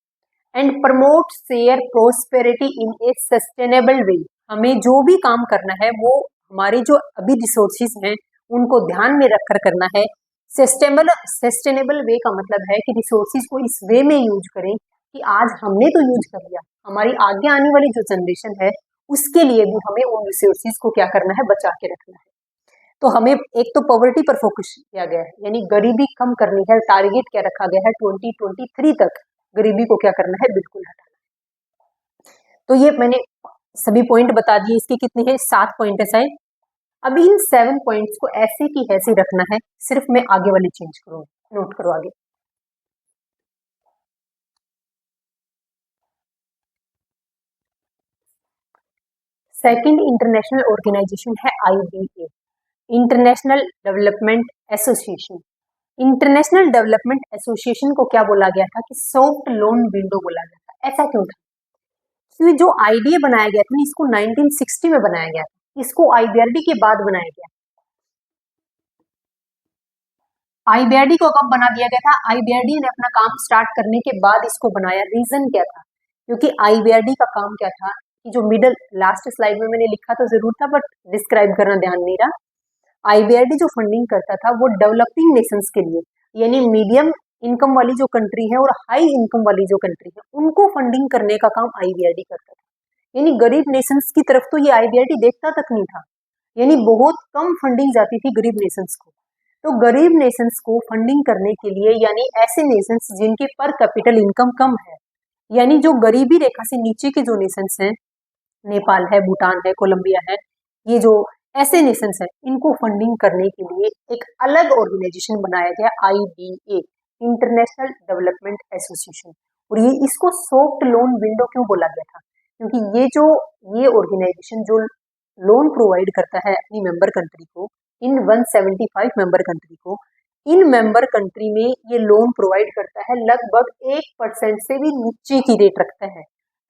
And promote share prosperity in a sustainable way. हमें जो भी काम करना है वो हमारे जो अभी रिसोर्सेज हैं उनको ध्यान में रखकर करना है। सस्टेनेबल वे का मतलब है कि रिसोर्सेज को इस वे में यूज करें कि आज हमने तो यूज कर लिया, हमारी आगे आने वाली जो जनरेशन है उसके लिए भी हमें उन रिसोर्सेज को क्या करना है, बचा के रखना है। तो हमें एक तो पॉवर्टी पर फोकस किया गया है, यानी गरीबी कम करनी है। टारगेट क्या रखा गया है, 2023 तक गरीबी को क्या करना है, बिल्कुल हटाना है। तो ये मैंने सभी पॉइंट बता दिए, इसके कितने हैं, 7 पॉइंट है शायद। अब इन 7 पॉइंट्स को ऐसे की ऐसे रखना है, सिर्फ मैं आगे वाले चेंज करूंगी, नोट करो आगे। सेकंड इंटरनेशनल ऑर्गेनाइजेशन है IDA, international development association. International development association को क्या बोला गया था कि सॉफ्ट लोन विंडो बोला गया था। ऐसा क्यों था, क्योंकि जो IDA बनाया गया था इसको 1960 में बनाया गया था, इसको IBRD के बाद बनाया गया। IBRD को कब बना दिया गया था, IBRD ने अपना काम स्टार्ट करने के बाद इसको बनाया। रीजन क्या था, क्योंकि IBRD का काम क्या था कि जो मिडल लास्ट स्लाइड में मैंने लिखा तो जरूर था बट डिस्क्राइब करना ध्यान नहीं रहा। IBRD जो फंडिंग करता था वो डेवलपिंग नेशंस के लिए, यानी मीडियम इनकम वाली जो कंट्री है और हाई इनकम वाली जो कंट्री है उनको फंडिंग करने का काम IBRD करता था। यानी गरीब नेशंस की तरफ तो ये IBRD देखता तक नहीं था, यानी बहुत कम फंडिंग जाती थी गरीब नेशंस को। तो गरीब नेशंस को फंडिंग करने के लिए, यानी ऐसे नेशंस जिनके पर कैपिटल इनकम कम है, यानी जो गरीबी रेखा से नीचे के जो नेशंस हैं, नेपाल है, भूटान है, कोलंबिया है, ये जो ऐसे नेशंस हैं, इनको फंडिंग करने के लिए एक अलग ऑर्गेनाइजेशन बनाया गया, IDA, इंटरनेशनल डेवलपमेंट एसोसिएशन। और ये इसको सॉफ्ट लोन विंडो क्यों बोला गया था, क्योंकि ये ऑर्गेनाइजेशन जो लोन प्रोवाइड करता है अपनी मेंबर कंट्री को, इन 175 मेंबर कंट्री को, इन मेंबर कंट्री में ये लोन प्रोवाइड करता है लगभग 1% से भी नीचे की रेट रखता है,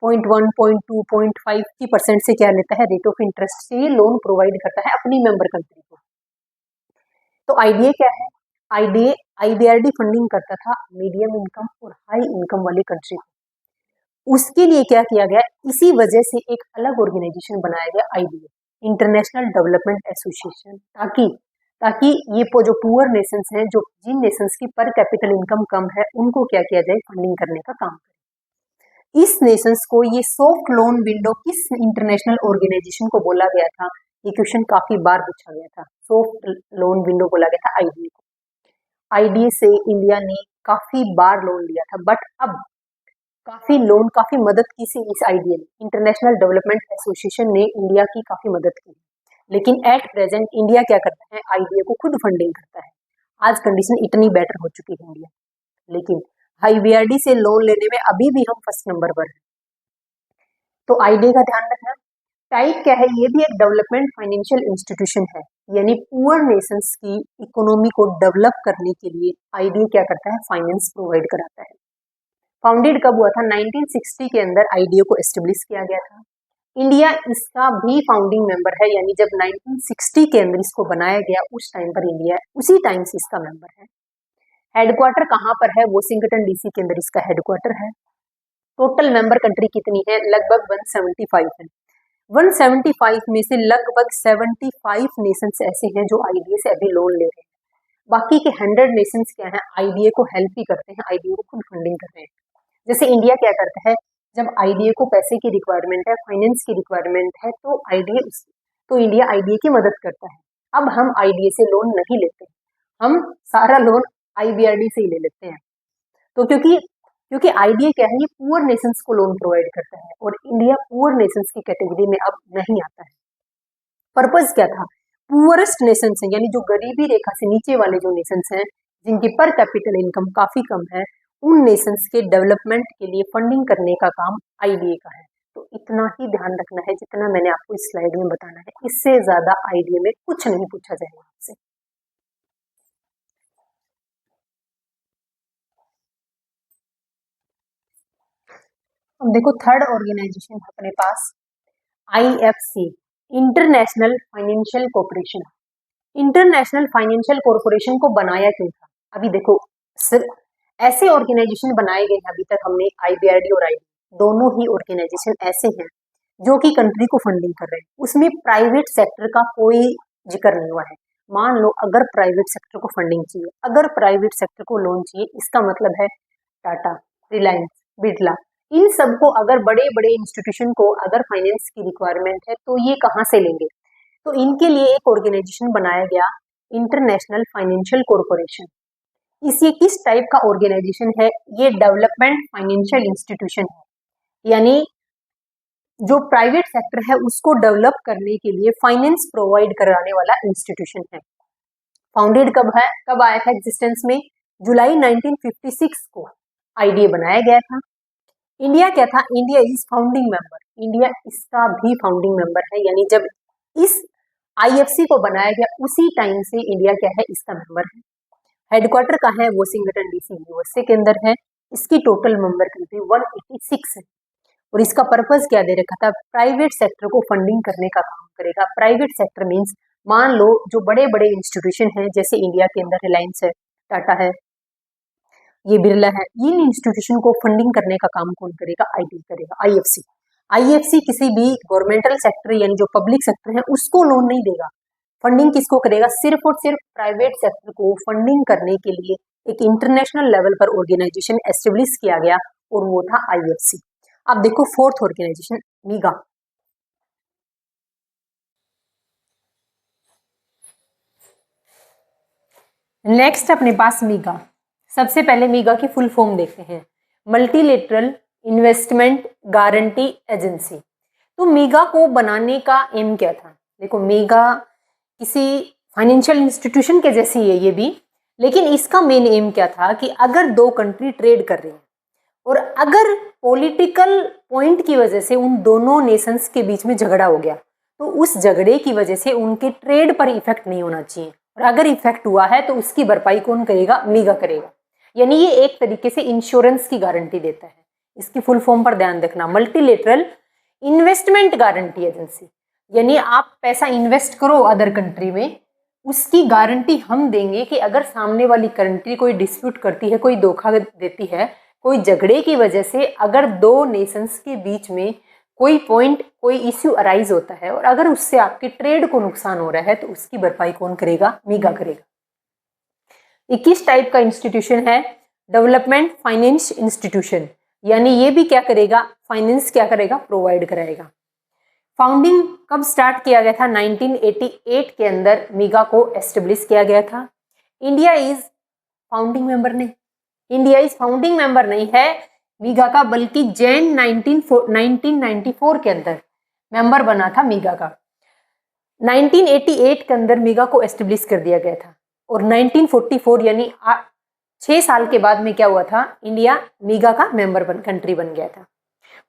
0.1, 0.2, 0.5 की परसेंट से क्या लेता है, रेट ऑफ इंटरेस्ट से ये लोन प्रोवाइड करता है अपनी मेंबर कंट्री को। तो आईडीए क्या है, आईडीए आईबीआरडी फंडिंग करता था मीडियम इनकम और हाई इनकम वाली कंट्री को। उसके लिए क्या किया गया, इसी वजह से एक अलग ऑर्गेनाइजेशन बनाया गया आईडीए, इंटरनेशनल डेवलपमेंट एसोसिएशन, ताकि ये जो पुअर नेशंस हैं, जो जिन नेशंस की पर कैपिटल इनकम कम है, उनको क्या किया जाए, फंडिंग करने का काम करें। इस नेशंस को ये सॉफ्ट लोन विंडो किस इंटरनेशनल ऑर्गेनाइजेशन को बोला गया था, ये क्वेश्चन काफी बार पूछा गया था। सॉफ्ट लोन विंडो बोला गया था आईडीए को। आईडीए से इंडिया ने काफी बार लोन लिया था, बट अब काफी मदद की सी इस आईडीए ने, इंटरनेशनल डेवलपमेंट एसोसिएशन ने इंडिया की काफी मदद की। लेकिन एट प्रेजेंट इंडिया क्या करता है, आईडीए को खुद फंडिंग करता है। आज कंडीशन इतनी बेटर हो चुकी है इंडिया, लेकिन आईबीआरडी से लोन लेने में अभी भी हम फर्स्ट नंबर पर हैं। तो आईडीए का ध्यान रखना। टाइप क्या है, ये भी एक डेवलपमेंट फाइनेंशियल इंस्टीट्यूशन है, यानी पुअर नेशंस की इकोनॉमी को डेवलप करने के लिए आईडीए क्या करता है, फाइनेंस प्रोवाइड कराता है। फाउंडेड कब हुआ था, 1960 के अंदर आईडीए को एस्टेब्लिश किया गया था। इंडिया इसका भी फाउंडिंग मेंबर है, यानी जब 1960 के अंदर इसको बनाया गया उस टाइम पर इंडिया उसी टाइम से इसका मेंबर है। हेडक्वार्टर कहाँ पर है, वॉशिंगटन डीसी के अंदर इसका हेडक्वार्टर है। टोटल मेंबर कंट्री कितनी है, लगभग 175 है। 175 में से लगभग 75 नेशंस ऐसे हैं जो आईडीए से अभी लोन ले रहे हैं। बाकी के 100 नेशंस क्या हैं, आईडीए को हेल्प ही करते हैं, आईडीए को खुद फंडिंग कर रहे हैं। जैसे इंडिया क्या करता है, जब आईडीए को पैसे की रिक्वायरमेंट है, फाइनेंस की रिक्वायरमेंट है, तो इंडिया आईडीए की मदद करता है। अब हम आईडीए से लोन नहीं लेते, हम सारा लोन आईबीआरडी से ही ले लेते हैं। तो क्योंकि आईडीए क्या है, ये पुअर नेशंस को लोन प्रोवाइड करता है और इंडिया पुअर नेशंस की कैटेगरी में अब नहीं आता है। पर्पस क्या था, पुअरेस्ट नेशंस हैं, यानी जो गरीबी रेखा से नीचे वाले जो नेशंस हैं, जिनकी पर कैपिटल इनकम काफी कम है, उन नेशंस के डेवलपमेंट के लिए फंडिंग करने का काम आईडीए का है। तो इतना ही ध्यान रखना है जितना मैंने आपको इस स्लाइड में बताना है, इससे ज्यादा आईडीए में कुछ नहीं पूछा जाएगा आपसे। अब देखो थर्ड ऑर्गेनाइजेशन है अपने पास IFC, international financial corporation. International financial corporation को बनाया क्यों था, अभी देखो ऐसे ऑर्गेनाइजेशन बनाए गए हैं अभी तक हमने, आईबीआरडी और आईडीए दोनों ही ऑर्गेनाइजेशन ऐसे हैं जो कि कंट्री को फंडिंग कर रहे हैं, उसमें प्राइवेट सेक्टर का कोई जिक्र नहीं हुआ है। मान लो अगर प्राइवेट सेक्टर को फंडिंग चाहिए, अगर प्राइवेट सेक्टर को लोन चाहिए, इसका मतलब है टाटा, रिलायंस, बिरला, इन सबको अगर बड़े बड़े इंस्टीट्यूशन को अगर फाइनेंस की रिक्वायरमेंट है तो ये कहाँ से लेंगे, तो इनके लिए एक ऑर्गेनाइजेशन बनाया गया, इंटरनेशनल फाइनेंशियल कॉर्पोरेशन। इस ये किस टाइप का ऑर्गेनाइजेशन है, ये डेवलपमेंट फाइनेंशियल इंस्टीट्यूशन है, यानी जो प्राइवेट सेक्टर है उसको डेवलप करने के लिए फाइनेंस प्रोवाइड कराने वाला इंस्टीट्यूशन है। फाउंडेड कब आया था एग्जिस्टेंस में, जुलाई 1956 को आईडीए बनाया गया था। इंडिया क्या था, India is founding member, India इसका भी फाउंडिंग मेंबर है, यानी जब इस आईएफसी को बनाया गया उसी टाइम से इंडिया क्या है, इसका मेंबर है। हेडक्वार्टर कहाँ है, वॉशिंगटन डीसी यूएसए के अंदर है। इसकी टोटल मेंबर कंट्री 186 है और इसका पर्पस क्या दे रखा था, प्राइवेट सेक्टर को फंडिंग करने का काम करेगा। प्राइवेट सेक्टर मींस मान लो जो बड़े बड़े इंस्टीट्यूशन हैं, जैसे इंडिया के अंदर रिलायंस है, टाटा है, ये बिरला है, इन इंस्टीट्यूशन को फंडिंग करने का काम कौन करेगा, आईडी करेगा, आईएफसी। आईएफसी किसी भी गवर्नमेंटल सेक्टर यानी जो पब्लिक सेक्टर है उसको लोन नहीं देगा, फंडिंग किसको करेगा, सिर्फ और सिर्फ प्राइवेट सेक्टर को फंडिंग करने के लिए एक इंटरनेशनल लेवल पर ऑर्गेनाइजेशन एस्टेब्लिश किया गया और वो था आईएफसी। अब देखो फोर्थ ऑर्गेनाइजेशन मीगा। नेक्स्ट अपने पास मीगा। सबसे पहले मीगा की फुल फॉर्म देखते हैं, मल्टीलेटरल इन्वेस्टमेंट गारंटी एजेंसी। तो मीगा को बनाने का एम क्या था, देखो मीगा किसी फाइनेंशियल इंस्टीट्यूशन के जैसी है ये भी, लेकिन इसका मेन एम क्या था कि अगर दो कंट्री ट्रेड कर रही हैं, और अगर पॉलिटिकल पॉइंट की वजह से उन दोनों नेशंस के बीच में झगड़ा हो गया तो उस झगड़े की वजह से उनके ट्रेड पर इफेक्ट नहीं होना चाहिए, और अगर इफेक्ट हुआ है तो उसकी भरपाई कौन करेगा? मीगा करेगा। यानी ये एक तरीके से इंश्योरेंस की गारंटी देता है। इसकी फुल फॉर्म पर ध्यान रखना, मल्टीलेटरल इन्वेस्टमेंट गारंटी एजेंसी। यानी आप पैसा इन्वेस्ट करो अदर कंट्री में, उसकी गारंटी हम देंगे कि अगर सामने वाली कंट्री कोई डिस्प्यूट करती है, कोई धोखा देती है, कोई झगड़े की वजह से अगर दो नेशंस के बीच में कोई पॉइंट, कोई इश्यू अराइज होता है और अगर उससे आपके ट्रेड को नुकसान हो रहा है तो उसकी भरपाई कौन करेगा? मीगा करेगा। 21 टाइप का इंस्टीट्यूशन है डेवलपमेंट फाइनेंस इंस्टीट्यूशन, यानी ये भी क्या करेगा? फाइनेंस क्या करेगा? प्रोवाइड कराएगा। फाउंडिंग कब स्टार्ट किया गया था? 1988 के अंदर मीगा को एस्टेब्लिश किया गया था। इंडिया इज फाउंडिंग मेंबर नहीं, इंडिया इज फाउंडिंग मेंबर नहीं है मीगा का, बल्कि जैन 1994 के अंदर मेंबर बना था मीगा का। 1988 के अंदर मीगा को एस्टेब्लिश कर दिया गया था और 1944 यानी 6 साल के बाद में क्या हुआ था? इंडिया मीगा का मेंबर कंट्री बन गया था।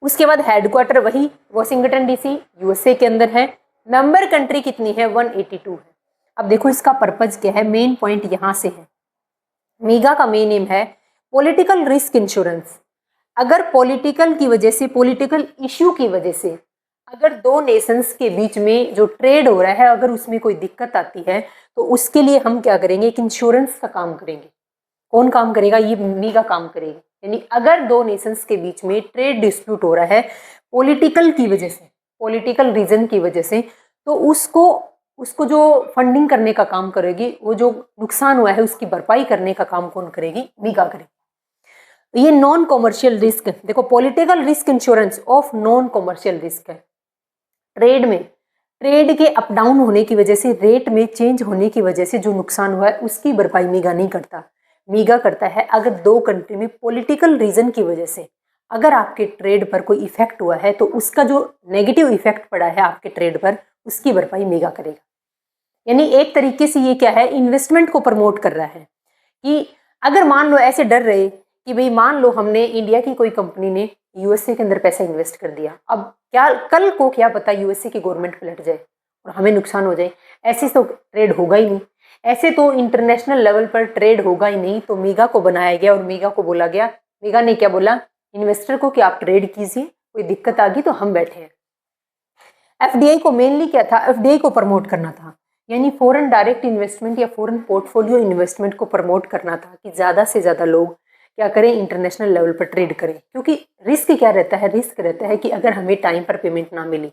उसके बाद हेडक्वार्टर वही वॉशिंगटन डीसी यूएसए के अंदर है। मेंबर कंट्री कितनी है? 182 है। अब देखो इसका पर्पज क्या है, मेन पॉइंट यहां से है। मीगा का मेन एम है पॉलिटिकल रिस्क इंश्योरेंस। अगर पॉलिटिकल की वजह से, पॉलिटिकल इश्यू की वजह से अगर दो नेशंस के बीच में जो ट्रेड हो रहा है अगर उसमें कोई दिक्कत आती है तो उसके लिए हम क्या करेंगे? एक इंश्योरेंस का काम करेंगे। कौन काम करेगा? ये मीगा काम करेगी। यानी अगर दो नेशंस के बीच में ट्रेड डिस्प्यूट हो रहा है पॉलिटिकल की वजह से, पॉलिटिकल रीजन की वजह से, तो उसको जो फंडिंग करने का काम करेगी, वो जो नुकसान हुआ है उसकी भरपाई करने का काम कौन करेगी? मीगा करेगी। ये नॉन कॉमर्शियल रिस्क, देखो political risk insurance of non commercial risk है। ट्रेड में, ट्रेड के अप डाउन होने की वजह से, रेट में चेंज होने की वजह से जो नुकसान हुआ है उसकी भरपाई मीगा नहीं करता। मीगा करता है अगर दो कंट्री में पॉलिटिकल रीजन की वजह से अगर आपके ट्रेड पर कोई इफेक्ट हुआ है तो उसका जो नेगेटिव इफेक्ट पड़ा है आपके ट्रेड पर उसकी भरपाई मीगा करेगा। यानी एक तरीके से ये क्या है? इन्वेस्टमेंट को प्रमोट कर रहा है कि अगर मान लो ऐसे डर रहे कि भाई मान लो हमने इंडिया की कोई कंपनी ने यूएसए के अंदर पैसा इन्वेस्ट कर दिया, अब क्या कल को क्या पता यूएसए की गवर्नमेंट पलट जाए और हमें नुकसान हो जाए, ऐसे तो ट्रेड होगा ही नहीं, ऐसे तो इंटरनेशनल लेवल पर ट्रेड होगा ही नहीं। तो मीगा को बनाया गया और मीगा को बोला गया, मीगा ने क्या बोला इन्वेस्टर को कि आप ट्रेड कीजिए, कोई दिक्कत आ गई तो हम बैठे हैं। एफडीआई को मेनली क्या था? एफडीआई को प्रमोट करना था, यानी फॉरेन डायरेक्ट इन्वेस्टमेंट या फॉरेन पोर्टफोलियो इन्वेस्टमेंट को प्रमोट करना था कि ज़्यादा से ज़्यादा लोग क्या करें? इंटरनेशनल लेवल पर ट्रेड करें। क्योंकि रिस्क क्या रहता है? रिस्क रहता है कि अगर हमें टाइम पर पेमेंट ना मिली,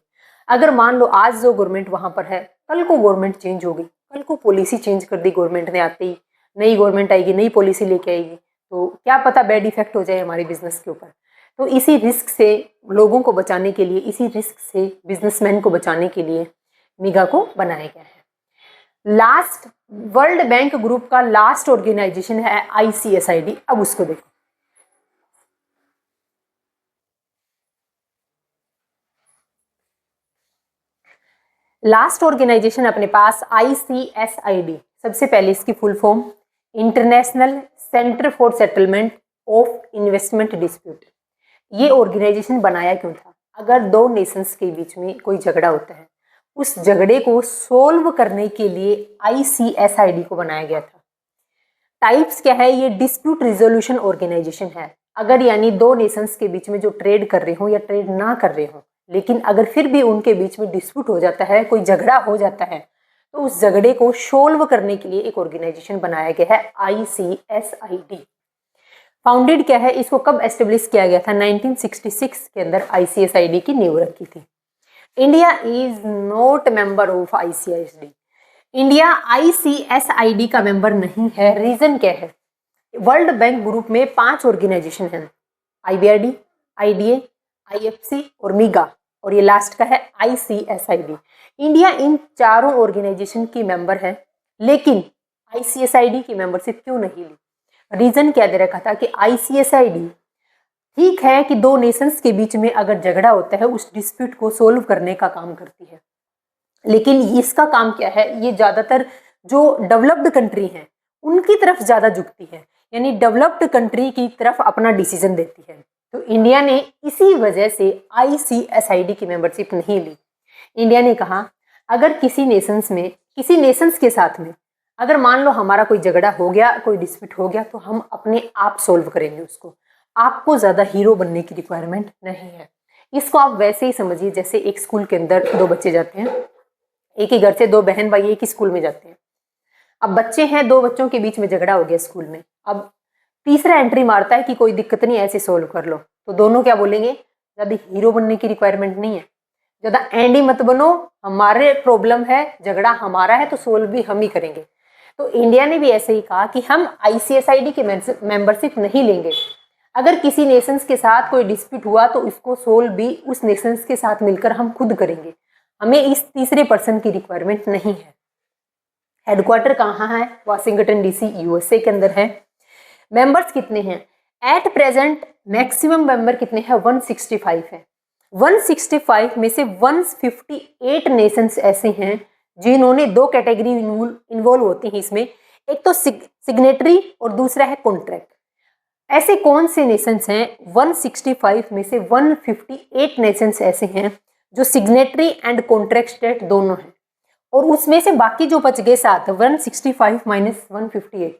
अगर मान लो आज जो गवर्नमेंट वहाँ पर है कल को गवर्नमेंट चेंज हो गई, कल को पॉलिसी चेंज कर दी गवर्नमेंट ने, आते ही नई गवर्नमेंट आएगी, नई पॉलिसी लेके आएगी, तो क्या पता बैड इफेक्ट हो जाए हमारे बिजनेस के ऊपर। तो इसी रिस्क से लोगों को बचाने के लिए, इसी रिस्क से बिजनेसमैन को बचाने के लिए मीगा को बनाया गया है। लास्ट वर्ल्ड बैंक ग्रुप का लास्ट ऑर्गेनाइजेशन है ICSID। अब उसको देखो, लास्ट ऑर्गेनाइजेशन अपने पास ICSID। सबसे पहले इसकी full form international centre for settlement of investment dispute. ये ऑर्गेनाइजेशन बनाया क्यों था? अगर दो नेशंस के बीच में कोई झगड़ा होता है उस झगड़े को सोल्व करने के लिए ICSID को बनाया गया था। टाइप्स क्या है? ये डिस्प्यूट रिजोल्यूशन ऑर्गेनाइजेशन है। अगर यानी दो नेशंस के बीच में जो ट्रेड कर रहे हो या ट्रेड ना कर रहे हो, लेकिन अगर फिर भी उनके बीच में डिस्प्यूट हो जाता है, कोई झगड़ा हो जाता है, तो उस झगड़े को सोल्व करने के लिए एक ऑर्गेनाइजेशन बनाया गया है ICSID। फाउंडेड क्या है? इसको कब एस्टेब्लिश किया गया था? 1966 के अंदर ICSID की नींव रखी थी। India is not member of ICSID। India ICSID का मेंबर नहीं है। रीजन क्या है? वर्ल्ड बैंक ग्रुप में 5 ऑर्गेनाइजेशन हैं, IBRD, IDA, IFC और मीगा, और ये लास्ट का है ICSID। इंडिया इन चारों ऑर्गेनाइजेशन की मेंबर है, लेकिन ICSID की मेंबरशिप क्यों नहीं ली? रीजन क्या दे रखा था कि ICSID ठीक है कि दो नेशंस के बीच में अगर झगड़ा होता है उस डिस्प्यूट को सोल्व करने का काम करती है, लेकिन इसका काम क्या है? ये ज्यादातर जो डेवलप्ड कंट्री हैं उनकी तरफ ज्यादा झुकती है, यानी डेवलप्ड कंट्री की तरफ अपना डिसीजन देती है। तो इंडिया ने इसी वजह से ICSID की मेंबरशिप नहीं ली। इंडिया ने कहा अगर किसी नेशंस के साथ में अगर मान लो हमारा कोई झगड़ा हो गया, कोई डिस्प्यूट हो गया, तो हम अपने आप सोल्व करेंगे उसको। आपको ज़्यादा हीरो बनने की रिक्वायरमेंट नहीं है। इसको आप वैसे ही समझिए जैसे एक स्कूल के अंदर दो बच्चे जाते हैं, एक ही घर से दो बहन भाई एक ही स्कूल में जाते हैं। अब बच्चे हैं, दो बच्चों के बीच में झगड़ा हो गया स्कूल में। अब तीसरा एंट्री मारता है कि कोई दिक्कत नहीं, ऐसे सोल्व कर लो। तो दोनों क्या बोलेंगे, ज़्यादा हीरो बनने की रिक्वायरमेंट नहीं है, ज़्यादा एंडी मत बनो, हमारे प्रॉब्लम है, झगड़ा हमारा है तो सोल्व भी हम ही करेंगे। तो इंडिया ने भी ऐसे ही कहा कि हम ICSID की मेंबरशिप नहीं लेंगे। अगर किसी नेशंस के साथ कोई डिस्प्यूट हुआ तो उसको सोल्व भी उस नेशंस के साथ मिलकर हम खुद करेंगे, हमें इस तीसरे पर्सन की रिक्वायरमेंट नहीं है। हेडक्वार्टर कहाँ है, वाशिंगटन DC USA के अंदर है। मेंबर्स कितने हैं, एट प्रेजेंट मैक्सिमम मेंबर कितने हैं, 165 है। 165 में से 158 नेशंस ऐसे हैं जिन्होंने दो कैटेगरी इन्वॉल्व होती हैं इसमें, एक तो सिग्नेटरी और दूसरा है कॉन्ट्रैक्ट। ऐसे कौन से नेशंस हैं, 165 में से 158 नेशंस ऐसे हैं जो सिग्नेटरी एंड कॉन्ट्रैक्ट स्टेट दोनों हैं, और उसमें से बाकी जो बच गए 7, 165 माइनस 158,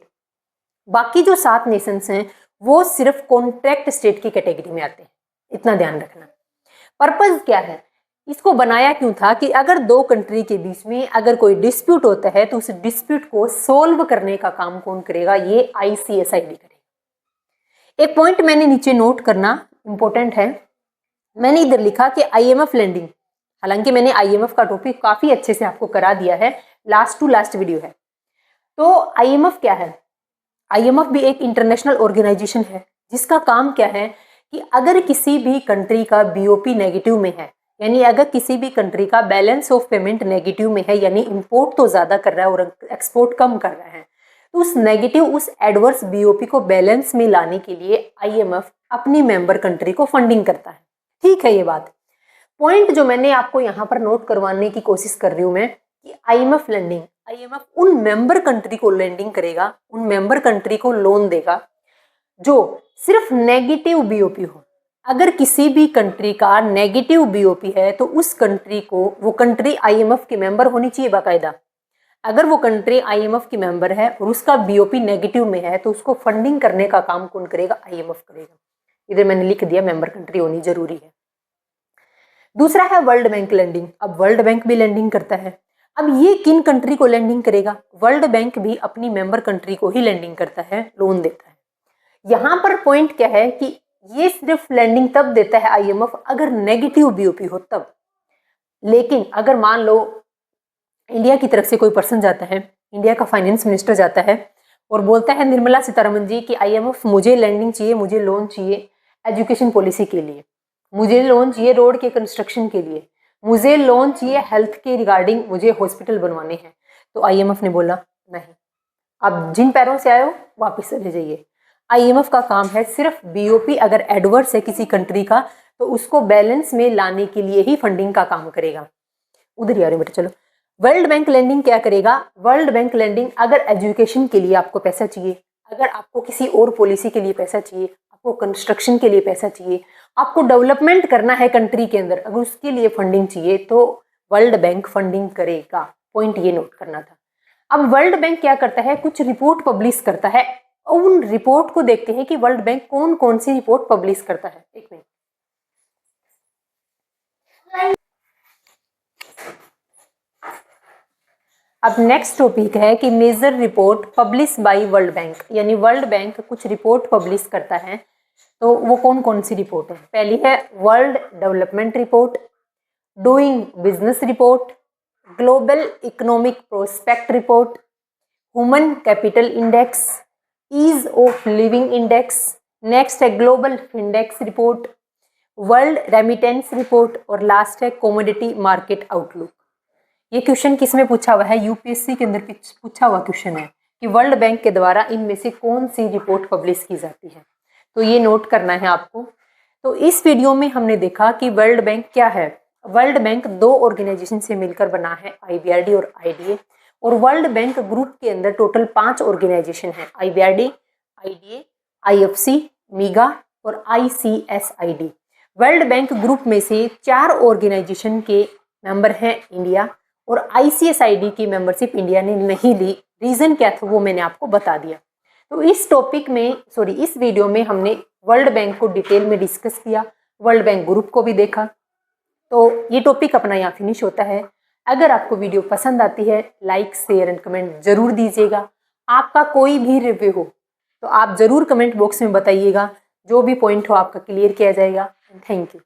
बाकी जो 7 नेशंस हैं वो सिर्फ कॉन्ट्रैक्ट स्टेट की कैटेगरी में आते हैं। इतना ध्यान रखना। पर्पज क्या है, इसको बनाया क्यों था कि अगर दो कंट्री के बीच में अगर कोई डिस्प्यूट होता है तो उस डिस्प्यूट को सोल्व करने का काम कौन करेगा, ये ICSID करेगा। एक पॉइंट मैंने नीचे नोट करना इंपॉर्टेंट है, मैंने इधर लिखा कि IMF लैंडिंग, हालांकि मैंने IMF का टॉपिक काफी अच्छे से आपको करा दिया है, लास्ट टू लास्ट वीडियो है। तो IMF क्या है, IMF भी एक इंटरनेशनल ऑर्गेनाइजेशन है जिसका काम क्या है कि अगर किसी भी कंट्री का BOP नेगेटिव में है, यानी अगर किसी भी कंट्री का बैलेंस ऑफ पेमेंट नेगेटिव में है, यानी इंपोर्ट तो ज़्यादा कर रहा है और एक्सपोर्ट कम कर रहा है, तो उस नेगेटिव, उस एडवर्स BOP को बैलेंस में लाने के लिए IMF अपनी मेंबर कंट्री को फंडिंग करता है। ठीक है, ये बात। पॉइंट जो मैंने आपको यहाँ पर नोट करवाने की कोशिश कर रही हूँ मैं कि IMF लैंडिंग, IMF उन मेंबर कंट्री को लैंडिंग करेगा, उन मेंबर कंट्री को लोन देगा जो सिर्फ नेगेटिव BOP हो। अगर किसी भी कंट्री का नेगेटिव BOP है तो उस कंट्री को, वो कंट्री IMF की मेंबर होनी चाहिए बाकायदा। अगर वो कंट्री IMF की मेंबर है और उसका BOP नेगेटिव में है तो उसको फंडिंग करने का काम कौन करेगा, IMF करेगा। इधर मैंने लिख दिया मेंबर कंट्री होनी जरूरी है। दूसरा है वर्ल्ड बैंक लैंडिंग। अब वर्ल्ड बैंक भी लैंडिंग करता है। अब ये किन कंट्री को लैंडिंग करेगा, वर्ल्ड बैंक भी अपनी मेंबर कंट्री को ही लैंडिंग करता है, लोन देता है। यहाँ पर पॉइंट क्या है कि ये सिर्फ लैंडिंग तब देता है IMF अगर नेगेटिव BOP हो तब। लेकिन अगर मान लो इंडिया की तरफ से कोई पर्सन जाता है, इंडिया का फाइनेंस मिनिस्टर जाता है और बोलता है निर्मला सीतारमण जी कि IMF मुझे लैंडिंग चाहिए, मुझे लोन चाहिए एजुकेशन पॉलिसी के लिए, मुझे लोन चाहिए रोड के कंस्ट्रक्शन के लिए, मुझे लोन चाहिए हेल्थ के रिगार्डिंग, मुझे हॉस्पिटल बनवाने हैं, तो IMF ने बोला नहीं, अब जिन पैरों से आए हो वापस चले जाइए। IMF का काम है सिर्फ BOP अगर एडवर्स है किसी कंट्री का तो उसको बैलेंस में लाने के लिए ही फंडिंग का काम करेगा। उधर ही आ रहे बेटा, चलो। वर्ल्ड बैंक लैंडिंग क्या करेगा, वर्ल्ड बैंक लैंडिंग अगर एजुकेशन के लिए आपको पैसा चाहिए, अगर आपको किसी और पॉलिसी के लिए पैसा चाहिए, आपको कंस्ट्रक्शन के लिए पैसा चाहिए, आपको डेवलपमेंट करना है कंट्री के अंदर, अगर उसके लिए फंडिंग चाहिए तो वर्ल्ड बैंक फंडिंग करेगा। पॉइंट ये नोट करना था। अब वर्ल्ड बैंक क्या करता है, कुछ रिपोर्ट पब्लिश करता है, उन रिपोर्ट को देखते हैं कि वर्ल्ड बैंक कौन कौन सी रिपोर्ट पब्लिश करता है। एक मिनट, अब नेक्स्ट टॉपिक है कि major report publish by World Bank, यानी वर्ल्ड बैंक कुछ रिपोर्ट पब्लिश करता है, तो वो कौन कौन सी रिपोर्ट है। पहली है world development report, doing business report, global economic prospect report, human capital index, ease of living index, next है global index report, world remittance report, और लास्ट है कमोडिटी मार्केट आउटलुक। ये क्वेश्चन किस में पूछा हुआ है, UPSC के अंदर पूछा हुआ क्वेश्चन है कि वर्ल्ड बैंक के द्वारा इनमें से कौन सी रिपोर्ट पब्लिश की जाती है, तो ये नोट करना है आपको। तो इस वीडियो में हमने देखा कि वर्ल्ड बैंक क्या है। वर्ल्ड बैंक दो ऑर्गेनाइजेशन से मिलकर बना है, IBRD और IDA, और वर्ल्ड बैंक ग्रुप के अंदर टोटल 5 ऑर्गेनाइजेशन है, IBRD, IDA, IFC, MIGA और ICSID। वर्ल्ड बैंक ग्रुप में से 4 ऑर्गेनाइजेशन के मेंबर हैं इंडिया, और ICSID की मेंबरशिप इंडिया ने नहीं ली। रीज़न क्या था वो मैंने आपको बता दिया। तो इस टॉपिक में इस वीडियो में हमने वर्ल्ड बैंक को डिटेल में डिस्कस किया, वर्ल्ड बैंक ग्रुप को भी देखा। तो ये टॉपिक अपना यहाँ फिनिश होता है। अगर आपको वीडियो पसंद आती है, लाइक शेयर एंड कमेंट जरूर दीजिएगा। आपका कोई भी रिव्यू हो तो आप ज़रूर कमेंट बॉक्स में बताइएगा, जो भी पॉइंट हो आपका क्लियर किया जाएगा। Thank you.